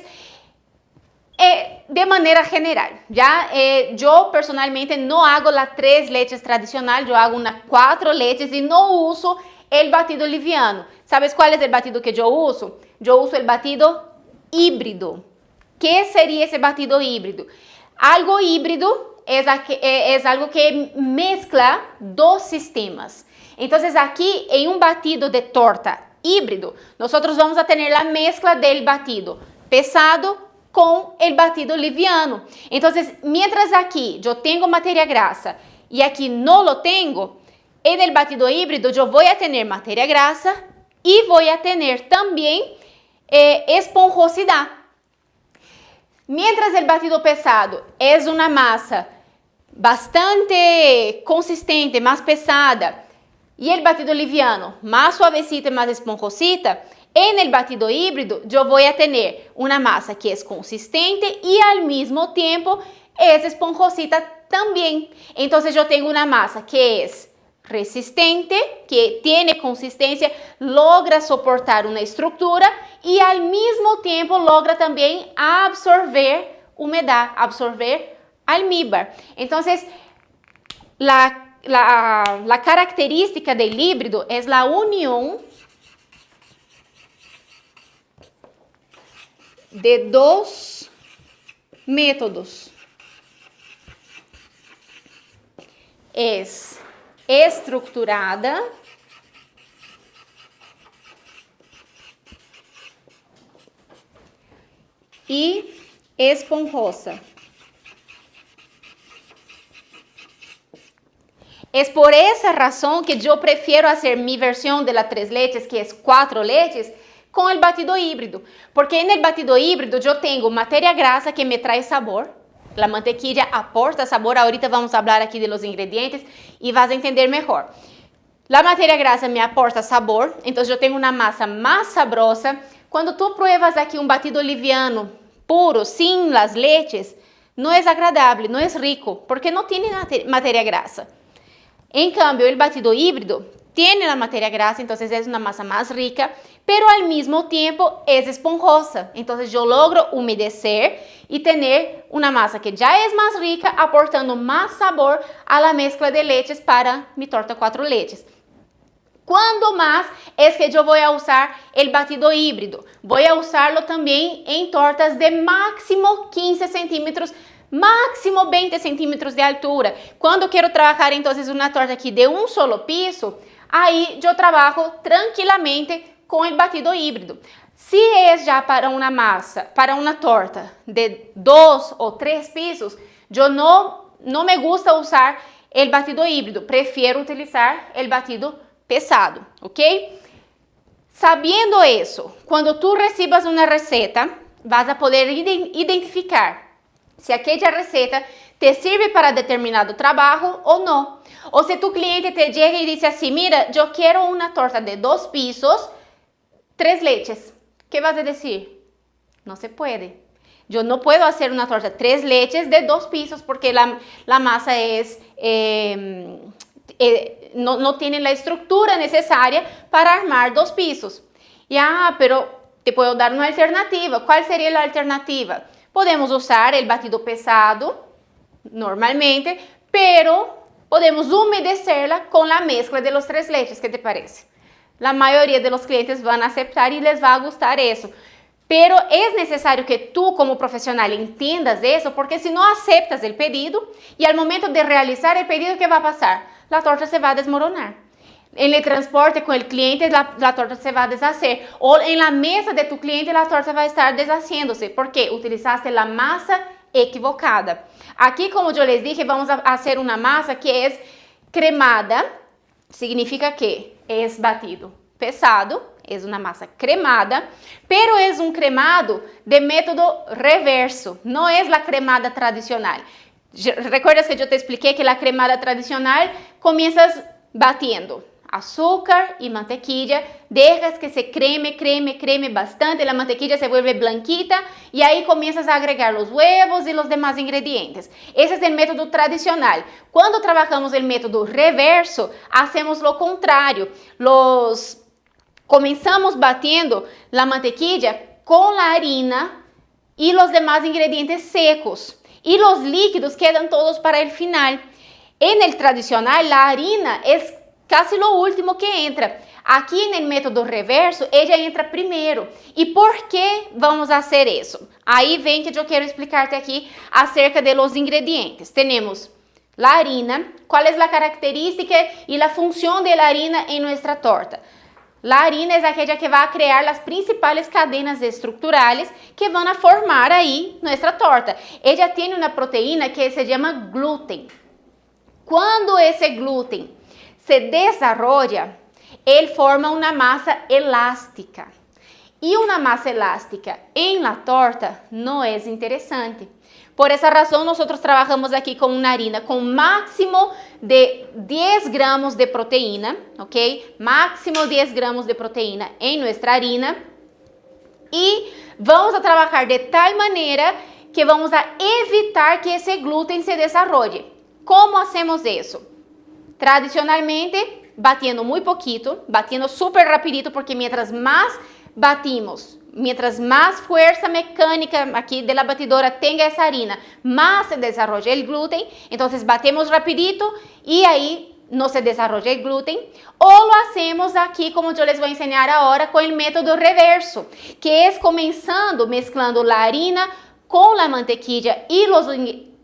De manera general, ya yo personalmente no hago la 3 leches tradicional, yo hago una 4 leches y no uso el batido liviano. ¿Sabes cuál es el batido que yo uso? Yo uso el batido híbrido. ¿Qué sería ese batido híbrido? Algo híbrido es algo que mezcla 2 sistemas. Entonces aquí en un batido de torta híbrido, nosotros vamos a tener la mezcla del batido pesado con el batido liviano. Entonces, mientras aquí yo tengo materia grasa y aquí no lo tengo, en el batido híbrido yo voy a tener materia grasa y voy a tener también esponjosidad. Mientras el batido pesado es una masa bastante consistente, más pesada, y el batido liviano más suavecita, más esponjosita, en el batido híbrido yo voy a tener una masa que es consistente y al mismo tiempo es esponjosita también. Entonces yo tengo una masa que es resistente, que tiene consistencia, logra soportar una estructura y al mismo tiempo logra también absorber humedad, absorber almíbar. Entonces la característica del híbrido es la unión de 2 métodos. Es estructurada y esponjosa. Es por esa razón que yo prefiero hacer mi versión de las 3 leches, que es 4 leches, con el batido híbrido, porque en el batido híbrido yo tengo materia grasa que me trae sabor, la mantequilla aporta sabor, ahorita vamos a hablar aquí de los ingredientes y vas a entender mejor. La materia grasa me aporta sabor, entonces yo tengo una masa más sabrosa. Cuando tú pruebas aquí un batido liviano, puro, sin las leches, no es agradable, no es rico, porque no tiene materia grasa. En cambio, el batido híbrido tiene la materia grasa, entonces es una masa más rica, pero al mismo tiempo es esponjosa. Entonces yo logro humedecer y tener una masa que ya es más rica, aportando más sabor a la mezcla de leches para mi torta 4 leches. ¿Cuándo más es que yo voy a usar el batido híbrido? Voy a usarlo también en tortas de máximo 15 centímetros, máximo 20 centímetros de altura. Cuando quiero trabajar entonces una torta aquí de un solo piso, Aí eu trabalho tranquilamente com o batido híbrido. Se é já para uma massa, para uma torta de 2 ou 3 pisos, eu não me gusta usar o batido híbrido, prefiro utilizar o batido pesado, ok? Sabendo isso, quando tu recebas uma receita, vas a poder identificar se aquela receita te sirve para determinado trabalho ou não. Ou se tu cliente te chega e diz assim, mira, eu quero uma torta de 2 pisos, 3 leches. ¿Qué vas a decir? No se puede. Yo no puedo hacer una torta 3 leches de 2 pisos porque la masa no tiene la estructura necesaria para armar 2 pisos. Pero te puedo dar una alternativa. ¿Cuál sería la alternativa? Podemos usar el batido pesado normalmente, pero podemos humedecerla con la mezcla de los 3 leches. ¿Qué te parece? La mayoría de los clientes van a aceptar y les va a gustar eso. Pero es necesario que tú como profesional entiendas eso, porque si no aceptas el pedido y al momento de realizar el pedido, ¿qué va a pasar? La torta se va a desmoronar. En el transporte con el cliente, la torta se va a deshacer. O en la mesa de tu cliente, la torta va a estar deshaciéndose, porque utilizaste la masa equivocada. Aquí, como yo les dije, vamos a hacer una masa que es cremada, significa que es batido pesado, es una masa cremada, pero es un cremado de método reverso, no es la cremada tradicional. ¿Recuerdas que yo te expliqué que la cremada tradicional comienzas batiendo azúcar y mantequilla, dejas que se creme bastante, la mantequilla se vuelve blanquita y ahí comienzas a agregar los huevos y los demás ingredientes. Ese es el método tradicional. Cuando trabajamos el método reverso, hacemos lo contrario. Comenzamos batiendo la mantequilla con la harina y los demás ingredientes secos y los líquidos quedan todos para el final. En el tradicional, la harina es casi lo último que entra. Aquí en el método reverso, ella entra primero. ¿Y por qué vamos a hacer eso? Ahí ven que yo quiero explicarte aquí acerca de los ingredientes. Tenemos la harina. ¿Cuál es la característica y la función de la harina en nuestra torta? La harina es aquella que va a crear las principales cadenas estructurales que van a formar ahí nuestra torta. Ella tiene una proteína que se llama gluten. Cuando ese gluten se desarrolla, él forma una masa elástica. Y una masa elástica en la torta no es interesante. Por esa razón, nosotros trabajamos aquí con una harina con máximo de 10 gramos de proteína, ¿ok? Máximo 10 gramos de proteína en nuestra harina. Y vamos a trabajar de tal manera que vamos a evitar que ese gluten se desarrolle. ¿Cómo hacemos eso? Tradicionalmente, batiendo muy poquito, batiendo súper rapidito, porque mientras más batimos, mientras más fuerza mecánica aquí de la batidora tenga esa harina, más se desarrolla el gluten. Entonces batemos rapidito y ahí no se desarrolla el gluten. O lo hacemos aquí, como yo les voy a enseñar ahora, con el método reverso, que es comenzando mezclando la harina con la mantequilla y los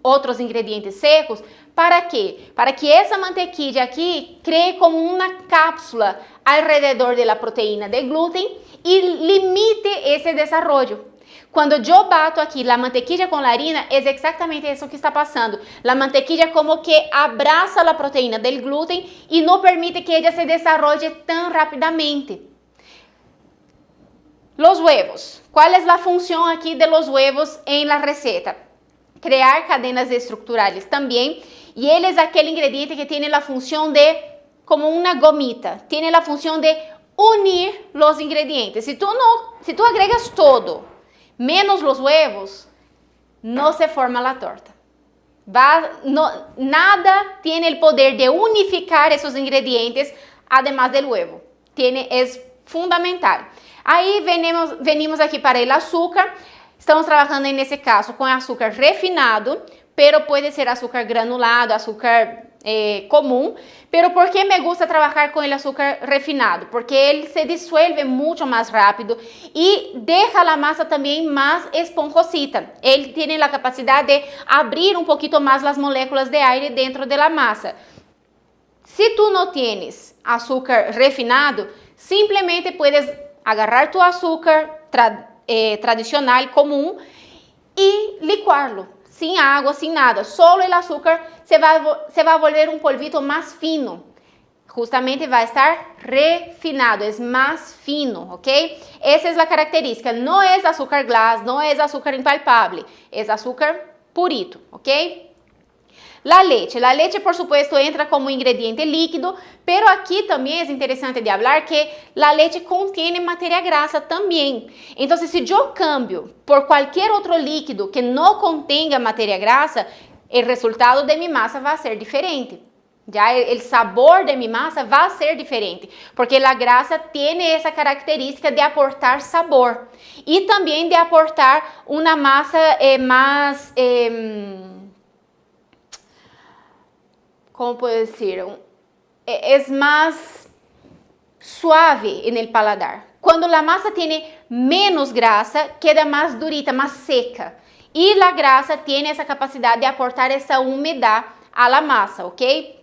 otros ingredientes secos. ¿Para qué? Para que esa mantequilla aquí cree como una cápsula alrededor de la proteína de gluten y limite ese desarrollo. Cuando yo bato aquí la mantequilla con la harina, es exactamente eso que está pasando. La mantequilla como que abraza la proteína del gluten y no permite que ella se desarrolle tan rápidamente. Los huevos. ¿Cuál es la función aquí de los huevos en la receta? Crear cadenas estructurales también. Y él es aquel ingrediente que tiene la función de, como una gomita, tiene la función de unir los ingredientes. Si tú agregas todo, menos los huevos, no se forma la torta. Nada tiene el poder de unificar esos ingredientes, además del huevo. Es fundamental. Ahí venimos aquí para el azúcar. Estamos trabajando en ese caso con azúcar refinado, pero puede ser azúcar granulado, azúcar común. Pero ¿por qué me gusta trabajar con el azúcar refinado? Porque él se disuelve mucho más rápido y deja la masa también más esponjosita. Él tiene la capacidad de abrir un poquito más las moléculas de aire dentro de la masa. Si tú no tienes azúcar refinado, simplemente puedes agarrar tu azúcar tradicional común y licuarlo, sin agua, sin nada, solo el azúcar se va a volver un polvito más fino. Justamente va a estar refinado, es más fino, ¿ok? Esa es la característica, no es azúcar glass, no es azúcar impalpable, es azúcar purito, ¿ok? La leche por supuesto entra como ingrediente líquido, pero aquí también es interesante de hablar que la leche contiene materia grasa también. Entonces, si yo cambio por cualquier otro líquido que no contenga materia grasa, el resultado de mi masa va a ser diferente. Ya el sabor de mi masa va a ser diferente, porque la grasa tiene esa característica de aportar sabor y también de aportar una masa más, ¿cómo puedo decir? Es más suave en el paladar. Cuando la masa tiene menos grasa, queda más durita, más seca. Y la grasa tiene esa capacidad de aportar esa humedad a la masa, ¿ok?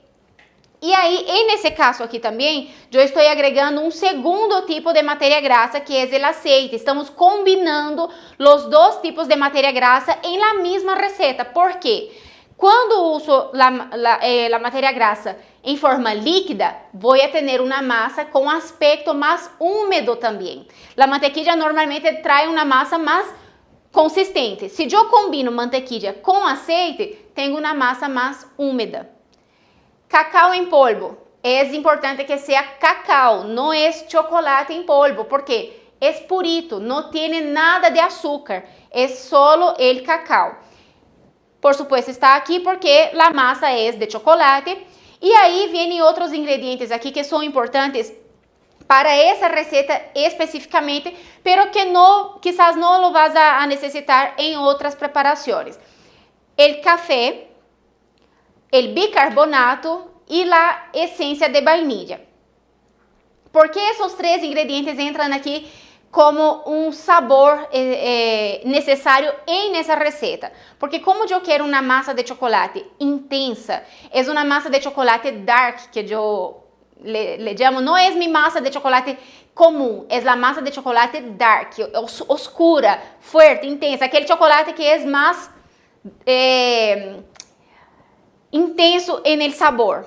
E aí, nesse caso aqui também, eu estou agregando um segundo tipo de matéria grasa, que é o aceite. Estamos combinando os dois tipos de matéria grasa em la mesma receita. Por quê? Quando uso a matéria grasa em forma líquida, vou ter uma massa com aspecto mais úmido também. A mantequilla normalmente traz uma massa mais consistente. Se eu combino mantequilla com aceite, tenho uma massa mais úmida. Cacau em polvo. É importante que seja cacau, não é chocolate em polvo, porque é purito, não tem nada de açúcar, é solo el cacau. Por supuesto, está aqui porque a massa é de chocolate. E aí vêm outros ingredientes aqui que são importantes para essa receita especificamente, pero que quizás não lo vas a necessitar em outras preparações. El café, el bicarbonato e a essência de vainilla. Por que esses três ingredientes entram aqui como um sabor necessário nessa receita? Porque como eu quero uma massa de chocolate intensa, é uma massa de chocolate dark, que eu le chamo, não é minha massa de chocolate comum, é a massa de chocolate dark, oscura, forte, intensa, aquele chocolate que é mais intenso en el sabor.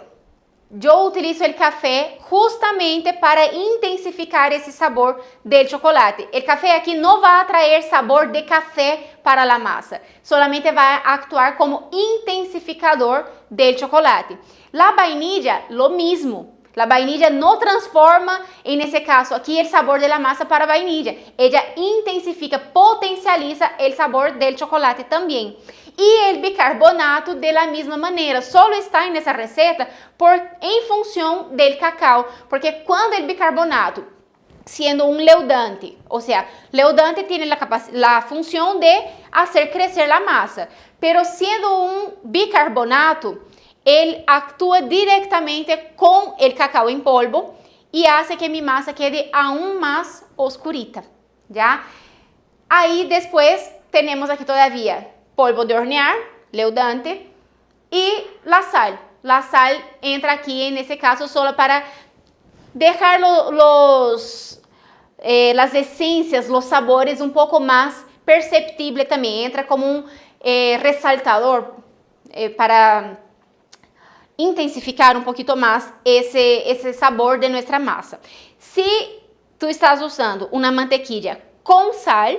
Yo utilizo el café justamente para intensificar ese sabor del chocolate. El café aquí no va a traer sabor de café para la masa, solamente va a actuar como intensificador del chocolate. La vainilla, lo mismo. La vainilla no transforma, en ese caso aquí, el sabor de la masa para vainilla. Ella intensifica, potencializa el sabor del chocolate también. E el bicarbonato de la misma maneira, solo está nessa receita em função del cacau, porque quando el bicarbonato, sendo um leudante, ou seja, leudante tem a função de fazer crescer a massa, pero sendo um bicarbonato, ele atua diretamente com o cacau em polvo e hace que minha massa quede aún mais oscurita, já? Aí depois temos aqui todavia polvo de hornear, leudante, e la sal. La sal entra aqui, nesse caso, só para deixar as essências, os sabores um pouco mais perceptíveis também. Entra como um ressaltador para intensificar um pouquinho mais esse sabor de nossa massa. Se tu estás usando uma mantequilla com sal,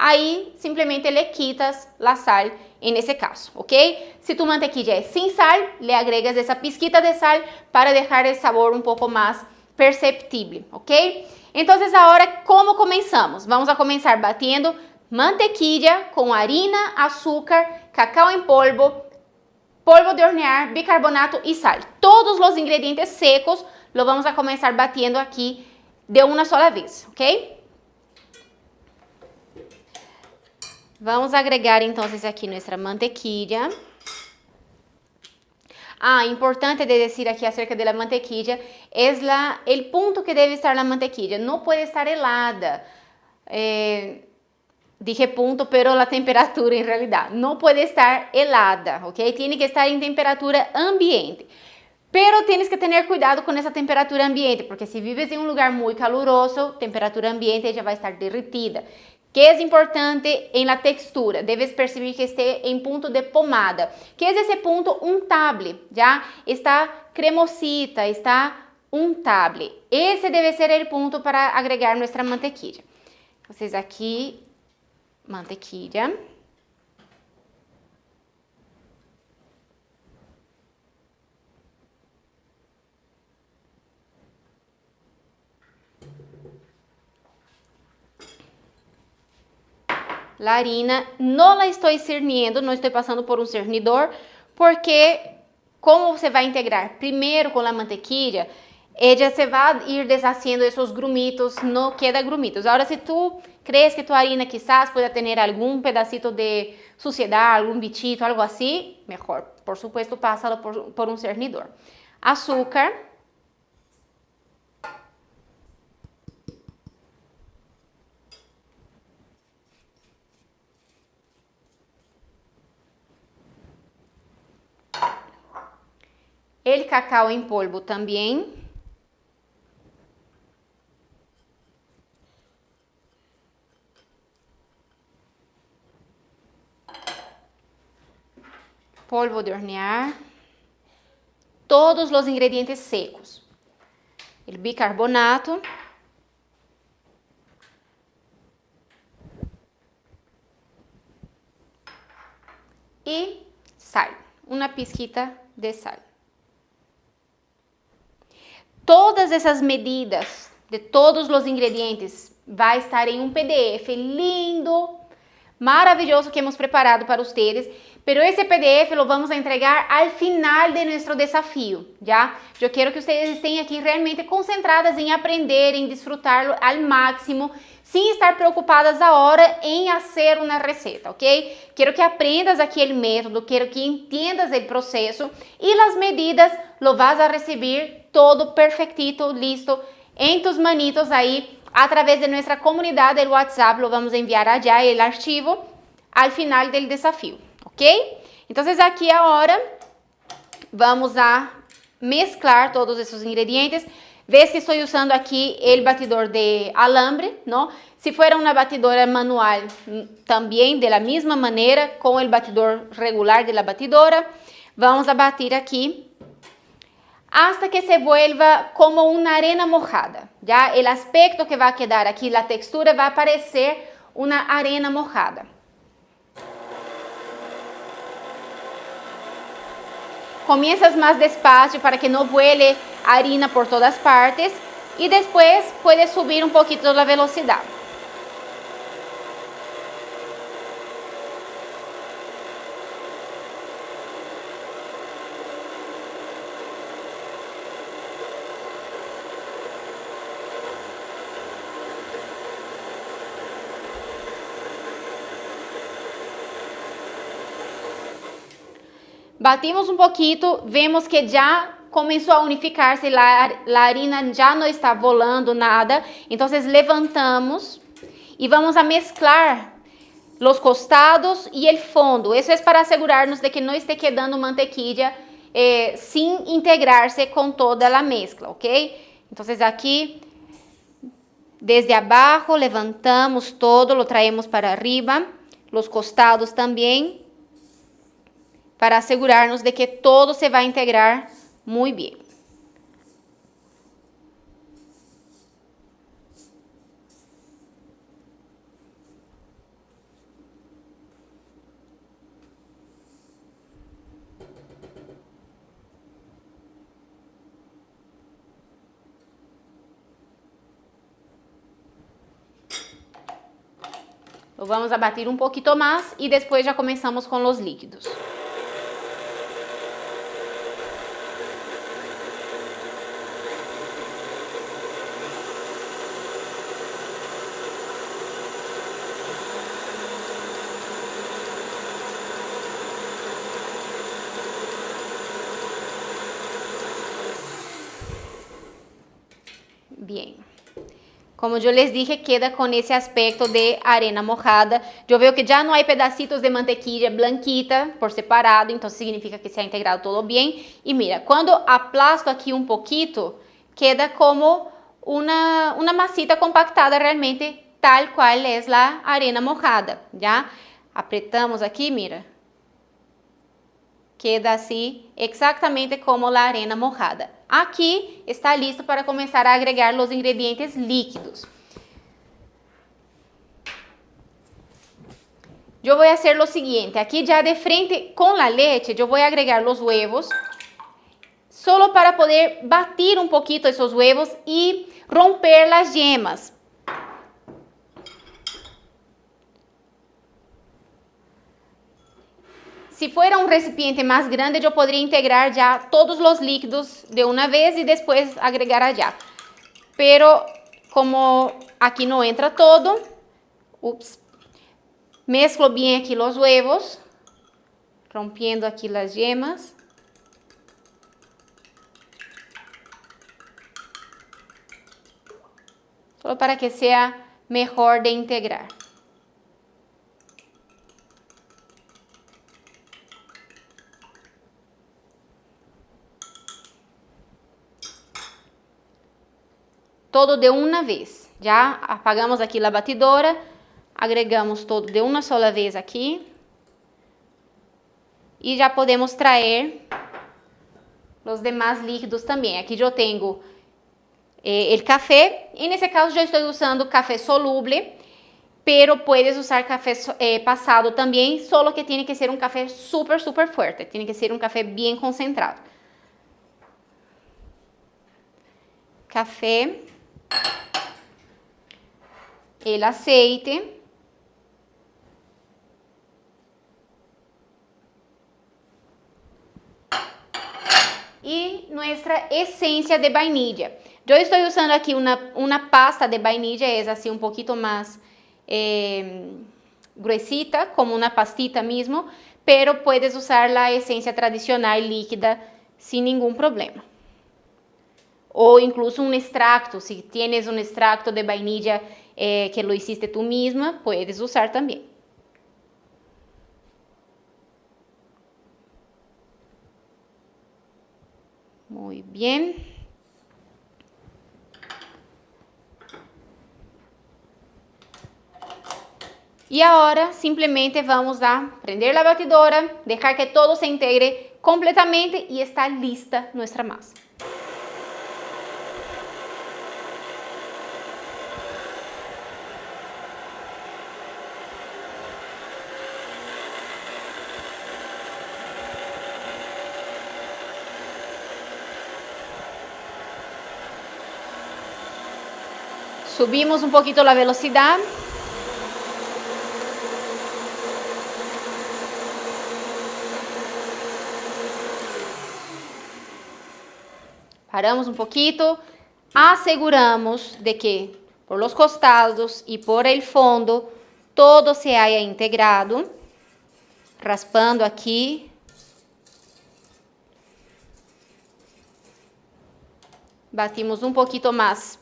aí simplesmente le quitas la sal nesse caso, ok? Se tu mantequilla é sem sal, le agregas essa pizquita de sal para deixar o sabor um pouco mais perceptível, ok? Então, agora, como começamos? Vamos a começar batendo mantequilla com harina, açúcar, cacau em polvo, polvo de hornear, bicarbonato e sal. Todos os ingredientes secos lo vamos a começar batendo aqui de uma sola vez, ok? Vamos agregar entonces aqui nuestra mantequilla. Importante de decir aquí acerca de la mantequilla es el punto que debe estar la mantequilla. No puede estar helada. Dije punto, pero la temperatura en realidad no puede estar helada, ¿ok? Tiene que estar en temperatura ambiente. Pero tienes que tener cuidado con esa temperatura ambiente, porque si vives en un lugar muy caluroso, temperatura ambiente ya va a estar derretida. Que es importante en la textura, debes percibir que esté en punto de pomada. Que es ese punto untable, ¿ya? Está cremosita, está untable. Ese debe ser el punto para agregar nuestra mantequilla. Entonces aquí, mantequilla. La harina no la estoy cerniendo, no estoy pasando por un cernidor, porque como você vai integrar primeiro com a mantequilla, ella se va a ir deshaciendo esos grumitos, no queda grumitos. Ahora, si tú crees que tu harina quizás pueda tener algún pedacito de suciedad, algún bichito, algo así, mejor. Por supuesto, pásalo por un cernidor. Azúcar. El cacao en polvo también. Polvo de hornear. Todos los ingredientes secos. El bicarbonato. Y sal. Una pizquita de sal. Todas essas medidas de todos os ingredientes vai estar em um PDF lindo, maravilhoso que hemos preparado para ustedes. Pero esse PDF lo vamos a entregar al final de nuestro desafío, ¿ya? Yo quiero que ustedes estén aquí realmente concentradas em aprender, em disfrutarlo al máximo, sin estar preocupadas ahora em hacer uma receita, ¿ok? Quero que aprendas aqui o método, quero que entiendas o processo e as medidas lo vas a receber todo perfectito, listo, en tus manitos ahí, a través de nuestra comunidad del WhatsApp, lo vamos a enviar allá el archivo al final del desafío, ¿ok? Entonces aquí ahora vamos a mezclar todos esos ingredientes. Ves que estoy usando aquí el batidor de alambre, ¿no? Si fuera una batidora manual, también de la misma manera, con el batidor regular de la batidora, vamos a batir aquí hasta que se vuelva como una arena mojada, ¿ya? El aspecto que va a quedar aquí, la textura va a parecer una arena mojada. Comienzas más despacio para que no vuele harina por todas partes y después puedes subir un poquito la velocidad. Batimos un poquito, vemos que ya comenzó a unificarse, la harina ya no está volando nada, entonces levantamos y vamos a mezclar los costados y el fondo. Eso es para asegurarnos de que no esté quedando mantequilla sin integrarse con toda la mezcla, ¿ok? Entonces aquí, desde abajo, levantamos todo, lo traemos para arriba, los costados también, para asegurarnos de que todo se va a integrar muy bien. Lo vamos a batir un poquito más y después ya comenzamos con los líquidos. Bien, Como eu les dije, queda com esse aspecto de arena mojada. Eu vejo que já não há pedacitos de mantequilla blanquita por separado, então significa que se ha integrado todo bem. E mira, quando aplasto aqui um pouquinho, queda como uma masita compactada realmente tal qual é a arena mojada, já? Apretamos aqui, mira. Queda assim, exatamente como a arena mojada. Aqui está listo para começar a agregar os ingredientes líquidos. Eu vou fazer o seguinte, aqui já de frente com a leite, eu vou agregar os huevos, solo para poder batir um pouquinho esses huevos e romper as yemas. Se for um recipiente mais grande, eu poderia integrar já todos os líquidos de uma vez e depois agregar allá. Pero como aqui não entra todo, mezclo bem aqui os huevos, rompiendo aqui as yemas. Só para que seja melhor de integrar. Todo de uma vez. Já apagamos aqui a batidora, agregamos todo de uma sola vez aqui. E já podemos trazer os demais líquidos também. Aqui eu tenho o café, e nesse caso eu estou usando café soluble, pero puedes usar café passado também, solo que tem que ser um café super fuerte, tem que ser um café bem concentrado. Café, el aceite, e nossa essência de vainilla. Eu estou usando aqui uma pasta de vainilla, é assim um pouquinho mais gruesita, como uma pastita mesmo, pero puedes usar a essência tradicional líquida sem nenhum problema. Ou incluso um extracto, se tienes um extracto de vainilla que lo hiciste tú misma, puedes usar também. Muy bien. E agora, simplesmente vamos a prender a batidora, deixar que todo se integre completamente e está lista nossa massa. Subimos um pouquinho a velocidade. Paramos um pouquinho, asseguramos de que por los costados e por el fondo todo se haya integrado, raspando aqui. Batimos um pouquinho mais,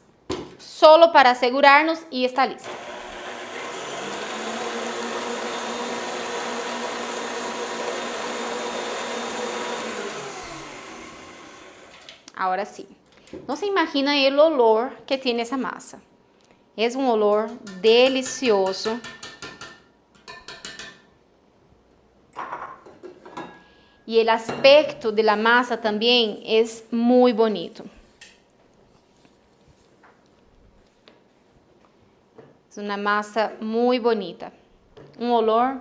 solo para asegurarnos e está listo. Agora sim, não se imagina o olor que tem essa massa. É um olor delicioso. E o aspecto da massa também é muito bonito. É uma massa muito bonita. Um olor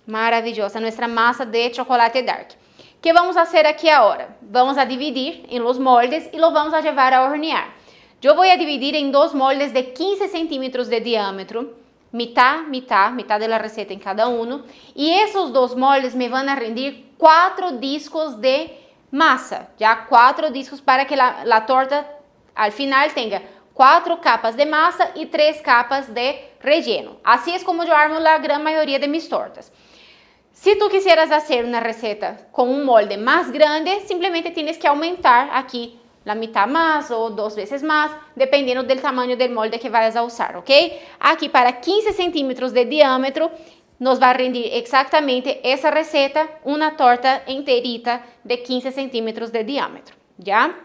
maravilhoso. Nossa massa de chocolate dark. O que vamos fazer aqui agora? Vamos a dividir em los moldes e lo vamos a llevar a hornear. Eu vou a dividir em dois moldes de 15 centímetros de diâmetro, mitad da receta em cada um. E esses dois moldes me vão a rendir 4 discos de massa, já 4 discos para que a torta al final tenha 4 capas de massa e 3 capas de relleno. Assim é como eu armo a grande maioria de mis tortas. Se tu quisieras fazer uma receita com um molde mais grande, simplesmente tienes que aumentar aqui la mitad más o 2 veces más, dependiendo del tamaño del molde que vayas a usar, ¿ok? Aquí para 15 centímetros de diámetro nos va a rendir exactamente esa receta, una torta enterita de 15 centímetros de diámetro, ¿ya?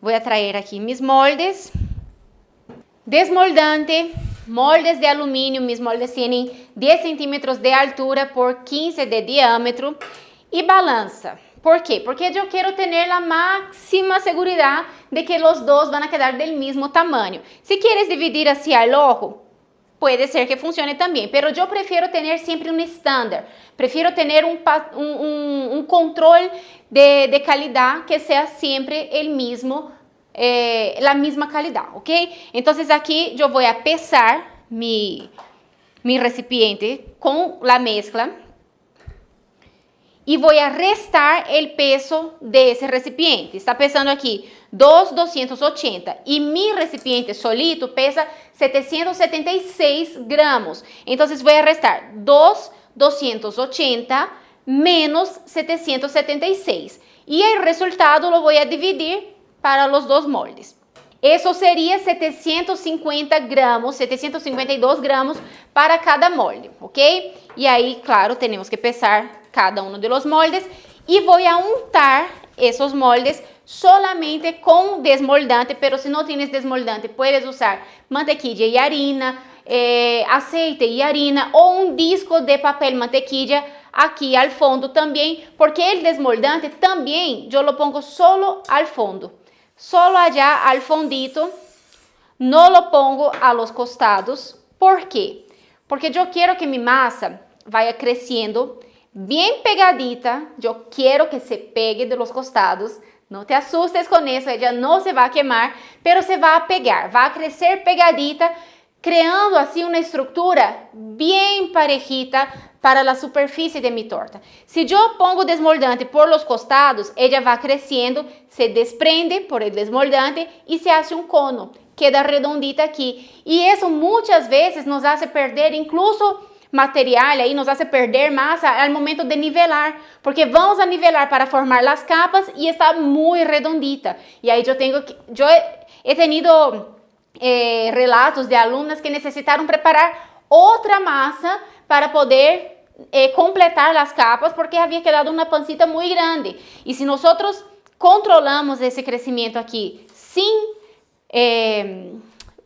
Voy a traer aquí mis moldes. Desmoldante, moldes de aluminio, mis moldes tienen 10 centímetros de altura por 15 de diámetro y balanza. ¿Por qué? Porque yo quiero tener la máxima seguridad de que los dos van a quedar del mismo tamaño. Si quieres dividir así al ojo, puede ser que funcione también, pero yo prefiero tener siempre un estándar. Prefiero tener un control de calidad que sea siempre el mismo, la misma calidad, ¿ok? Entonces aquí yo voy a pesar mi recipiente con la mezcla y voy a restar el peso de ese recipiente. Está pesando aquí 280 y mi recipiente solito pesa 776 gramos. Entonces voy a restar 280 menos 776 y el resultado lo voy a dividir para los dos moldes. Eso sería 750 gramos, 752 gramos para cada molde, ¿ok? Y ahí, claro, tenemos que pesar cada uno de los moldes y voy a untar esos moldes solamente con desmoldante, pero si no tienes desmoldante puedes usar mantequilla y harina, aceite y harina o un disco de papel mantequilla aquí al fondo también, porque el desmoldante también yo lo pongo solo al fondo, solo allá al fondito, no lo pongo a los costados. ¿Por qué? Porque yo quiero que mi masa vaya creciendo bien pegadita, yo quiero que se pegue de los costados, no te asustes con eso, ella no se va a quemar, pero se va a pegar, va a crecer pegadita, creando así una estructura bien parejita para la superficie de mi torta. Si yo pongo desmoldante por los costados, ella va creciendo, se desprende por el desmoldante y se hace un cono, queda redondita aquí. Y eso muchas veces nos hace perder incluso material, ahí nos hace perder masa al momento de nivelar, porque vamos a nivelar para formar las capas y está muy redondita. Y ahí yo he tenido relatos de alumnas que necesitaron preparar otra masa para poder completar las capas porque había quedado una pancita muy grande. Y si nosotros controlamos ese crecimiento aquí sin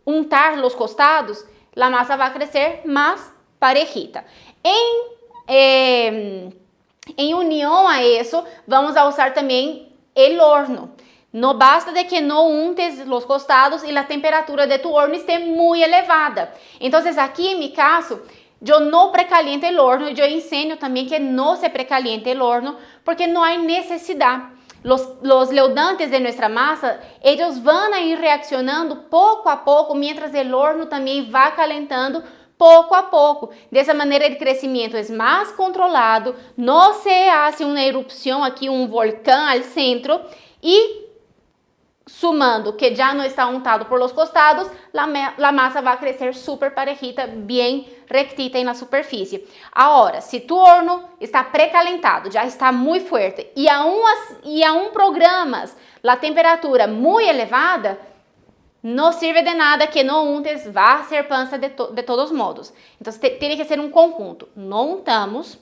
untar los costados, la masa va a crecer más parejita. En unión a eso, vamos a usar también el horno. No basta de que no untes los costados y la temperatura de tu horno esté muy elevada. Entonces aquí en mi caso, yo no precaliento el horno, yo enseño también que no se precaliente el horno porque no hay necesidad. Los leudantes de nuestra masa, ellos van a ir reaccionando poco a poco mientras el horno también va calentando poco a poco. De esa manera el crecimiento es más controlado, no se hace una erupción aquí, un volcán al centro y sumando que ya no está untado por los costados, la masa va a crecer súper parejita, bien rectita en la superficie. Ahora, si tu horno está precalentado, ya está muy fuerte y aún programas la temperatura muy elevada, no sirve de nada que no untes, va a ser panza de todos modos. Entonces tiene que ser un conjunto. No untamos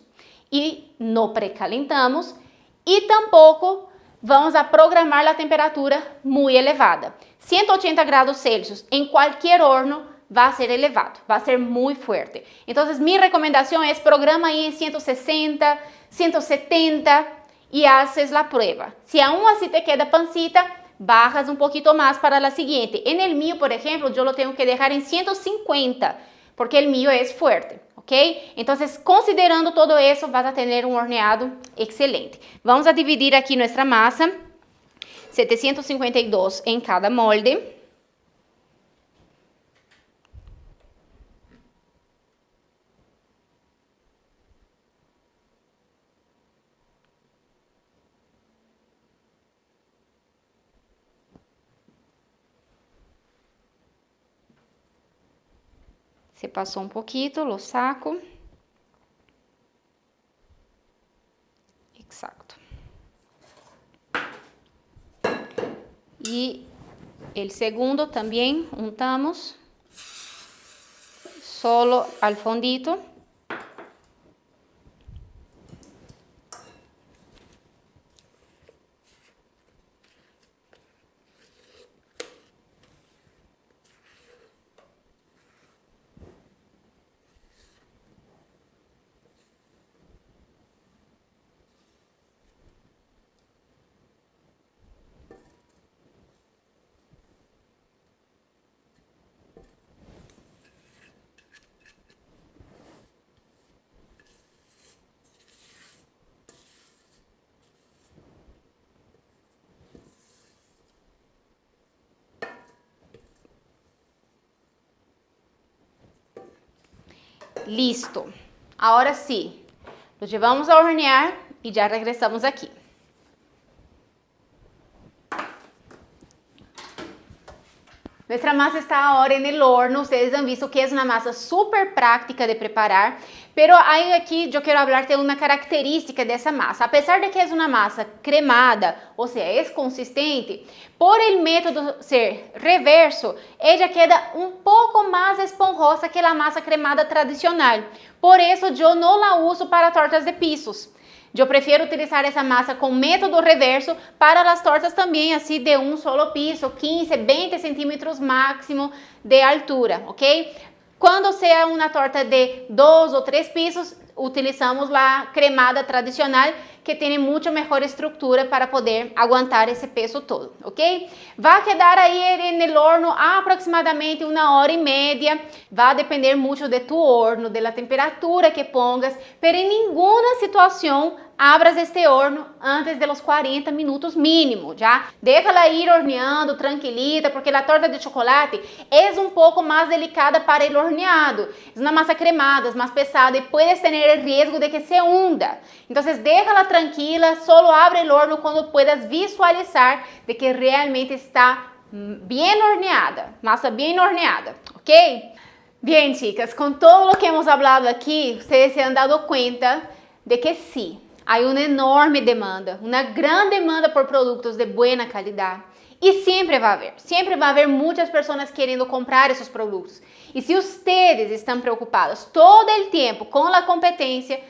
y no precalentamos y tampoco vamos a programar la temperatura muy elevada. 180 grados Celsius en cualquier horno va a ser elevado, va a ser muy fuerte. Entonces mi recomendación es programa ahí en 160, 170 y haces la prueba. Si aún así te queda pancita, bajas un poquito más para la siguiente. En el mío, por ejemplo, yo lo tengo que dejar en 150 porque el mío es fuerte, ¿ok? Entonces, considerando todo eso, vas a tener un horneado excelente. Vamos a dividir aquí nuestra masa, 752 en cada molde. Se passou um pouquinho, lo saco. Exacto. Y el segundo también untamos solo al fondito. Listo. Ahora sí, lo llevamos a hornear y ya regresamos aquí. Nuestra masa está ahora en el horno. Ustedes han visto que es una masa súper práctica de preparar, pero hay aquí, yo quiero hablarte de una característica de esa masa. A pesar de que es una masa cremada, o sea, es consistente, por el método ser reverso, ella queda un poco más esponjosa que la masa cremada tradicional. Por eso yo no la uso para tortas de pisos. Yo prefiero utilizar esa masa con método reverso para las tortas también así de un solo piso, 15, 20 centímetros máximo de altura, ¿ok? Cuando sea una torta de 2 o 3 pisos, utilizamos la cremada tradicional que tiene mucho mejor estructura para poder aguantar ese peso todo, ¿ok? Va a quedar ahí en el horno aproximadamente 1 hora y media. Va a depender mucho de tu horno, de la temperatura que pongas, pero en ninguna situación abras este horno antes de los 40 minutos mínimo, ¿ya? Déjala ir horneando tranquilita, porque la torta de chocolate es un poco más delicada para el horneado. Es una masa cremada, es más pesada y puedes tener el riesgo de que se hunda. Entonces déjala tranquila, solo abre el horno cuando puedas visualizar de que realmente está bien horneada, masa bien horneada, ¿ok? Bien, chicas, con todo lo que hemos hablado aquí, ustedes se han dado cuenta de que sí, hay una enorme demanda, una gran demanda por productos de buena calidad. Y siempre va a haber muchas personas queriendo comprar esos productos. Y si ustedes están preocupados todo el tiempo con la competencia,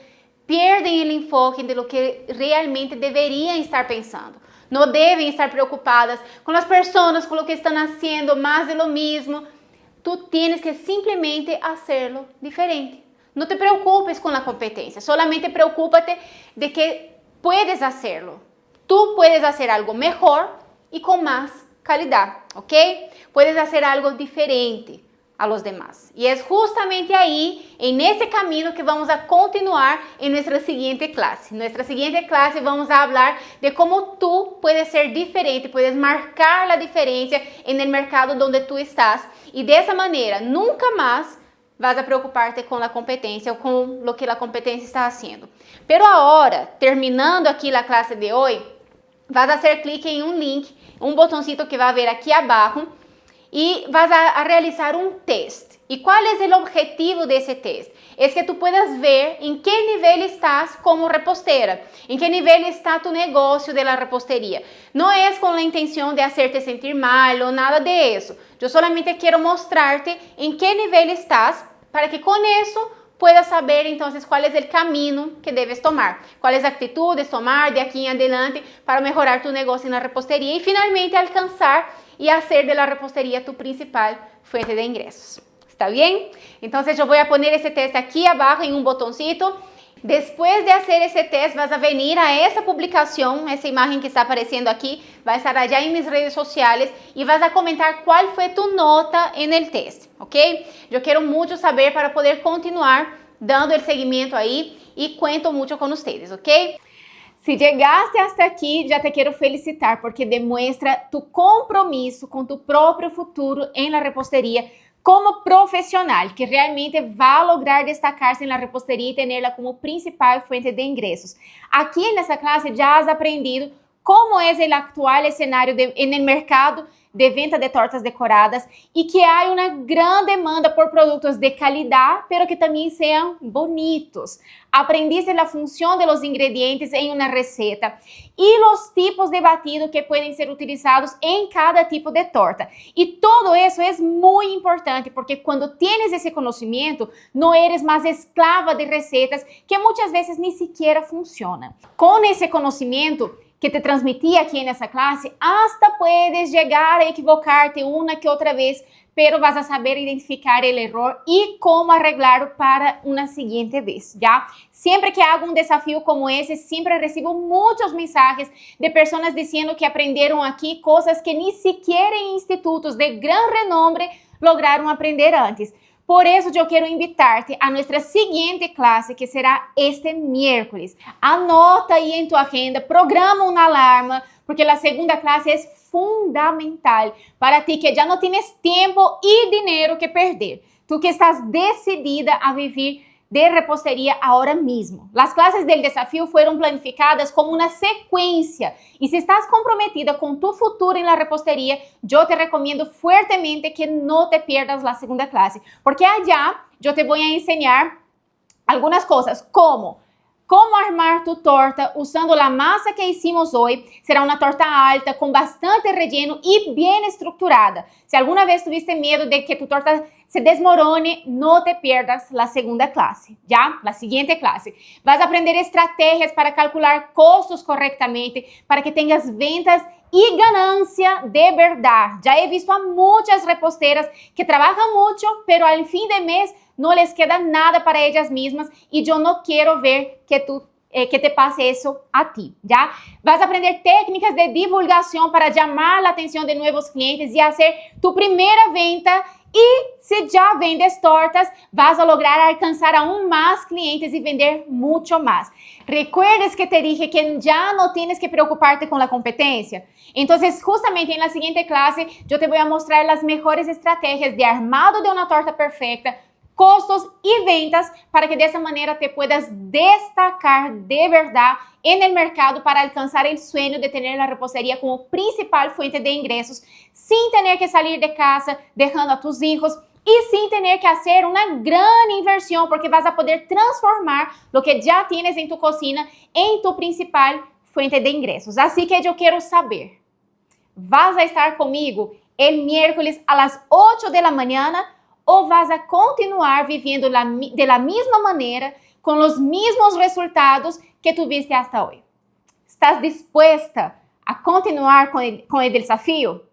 pierden el enfoque de lo que realmente deberían estar pensando. No deben estar preocupadas con las personas, con lo que están haciendo más de lo mismo. Tú tienes que simplemente hacerlo diferente. No te preocupes con la competencia, solamente preocúpate de que puedes hacerlo. Tú puedes hacer algo mejor y con más calidad, ¿ok? Puedes hacer algo diferente a los demás. Y es justamente ahí, en ese camino, que vamos a continuar en nuestra siguiente clase. En nuestra siguiente clase vamos a hablar de cómo tú puedes ser diferente, puedes marcar la diferencia en el mercado donde tú estás. Y de esa manera, nunca más vas a preocuparte con la competencia o con lo que la competencia está haciendo. Pero ahora, terminando aquí la clase de hoy, vas a hacer clic en un link, un botoncito que va a ver aquí abajo, y vas a realizar un test. ¿Y cuál es el objetivo de ese test? Es que tú puedas ver en qué nivel estás como repostera, en qué nivel está tu negocio de la repostería. No es con la intención de hacerte sentir mal o nada de eso. Yo solamente quiero mostrarte en qué nivel estás para que con eso puedas saber entonces cuál es el camino que debes tomar, cuáles actitudes tomar de aquí en adelante para mejorar tu negocio en la repostería y finalmente alcanzar y hacer de la repostería tu principal fuente de ingresos. ¿Está bien? Entonces yo voy a poner ese test aquí abajo en un botoncito. Después de hacer ese test, vas a venir a esa publicación, esa imagen que está apareciendo aquí, va a estar allá en mis redes sociales y vas a comentar cuál fue tu nota en el test, ¿ok? Yo quiero mucho saber para poder continuar dando el seguimiento ahí y cuento mucho con ustedes, ¿ok? Si llegaste hasta aquí, ya te quiero felicitar porque demuestra tu compromiso con tu propio futuro en la repostería como profesional, que realmente va a lograr destacarse en la repostería y tenerla como principal fuente de ingresos. Aquí en esta clase ya has aprendido cómo es el actual escenario en el mercado de venta de tortas decoradas y que hay una gran demanda por productos de calidad, pero que también sean bonitos. Aprendiste la función de los ingredientes en una receta y los tipos de batido que pueden ser utilizados en cada tipo de torta. Y todo eso es muy importante porque cuando tienes ese conocimiento, no eres más esclava de recetas que muchas veces ni siquiera funcionan. Con ese conocimiento que te transmití aquí en esa clase, hasta puedes llegar a equivocarte una que otra vez, pero vas a saber identificar el error y cómo arreglarlo para una siguiente vez, ¿ya? Siempre que hago un desafío como ese, siempre recibo muchos mensajes de personas diciendo que aprendieron aquí cosas que ni siquiera en institutos de gran renombre lograron aprender antes. Por eso yo quiero invitarte a nuestra siguiente clase, que será este miércoles. Anota aí en tu agenda, programa una alarma, porque la segunda clase es fundamental para ti que ya no tienes tiempo y dinero que perder. Tú que estás decidida a vivir de repostería ahora mismo. Las clases del desafío fueron planificadas como una secuencia y si estás comprometida con tu futuro en la repostería, yo te recomiendo fuertemente que no te pierdas la segunda clase, porque allá yo te voy a enseñar algunas cosas como cómo armar tu torta usando la masa que hicimos hoy. Será una torta alta, con bastante relleno y bien estructurada. Si alguna vez tuviste miedo de que tu torta se desmorone, no te pierdas la segunda clase, ¿ya? La siguiente clase. Vas a aprender estrategias para calcular costos correctamente, para que tengas ventas y ganancia de verdad. Ya he visto a muchas reposteras que trabajan mucho, pero al fin de mes no les queda nada para ellas mismas y yo no quiero ver que te pase eso a ti, ¿ya? Vas a aprender técnicas de divulgación para llamar la atención de nuevos clientes y hacer tu primera venta. Y si ya vendes tortas, vas a lograr alcanzar aún más clientes y vender mucho más. ¿Recuerdas que te dije que ya no tienes que preocuparte con la competencia? Entonces, justamente en la siguiente clase, yo te voy a mostrar las mejores estrategias de armado de una torta perfecta, costos y ventas para que de esa manera te puedas destacar de verdad en el mercado para alcanzar el sueño de tener la repostería como principal fuente de ingresos sin tener que salir de casa dejando a tus hijos y sin tener que hacer una gran inversión porque vas a poder transformar lo que ya tienes en tu cocina en tu principal fuente de ingresos. Así que yo quiero saber, ¿vas a estar conmigo el miércoles a las 8 de la mañana? ¿O vas a continuar viviendo de la misma manera, con los mismos resultados que tuviste hasta hoy? ¿Estás dispuesta a continuar con el desafío?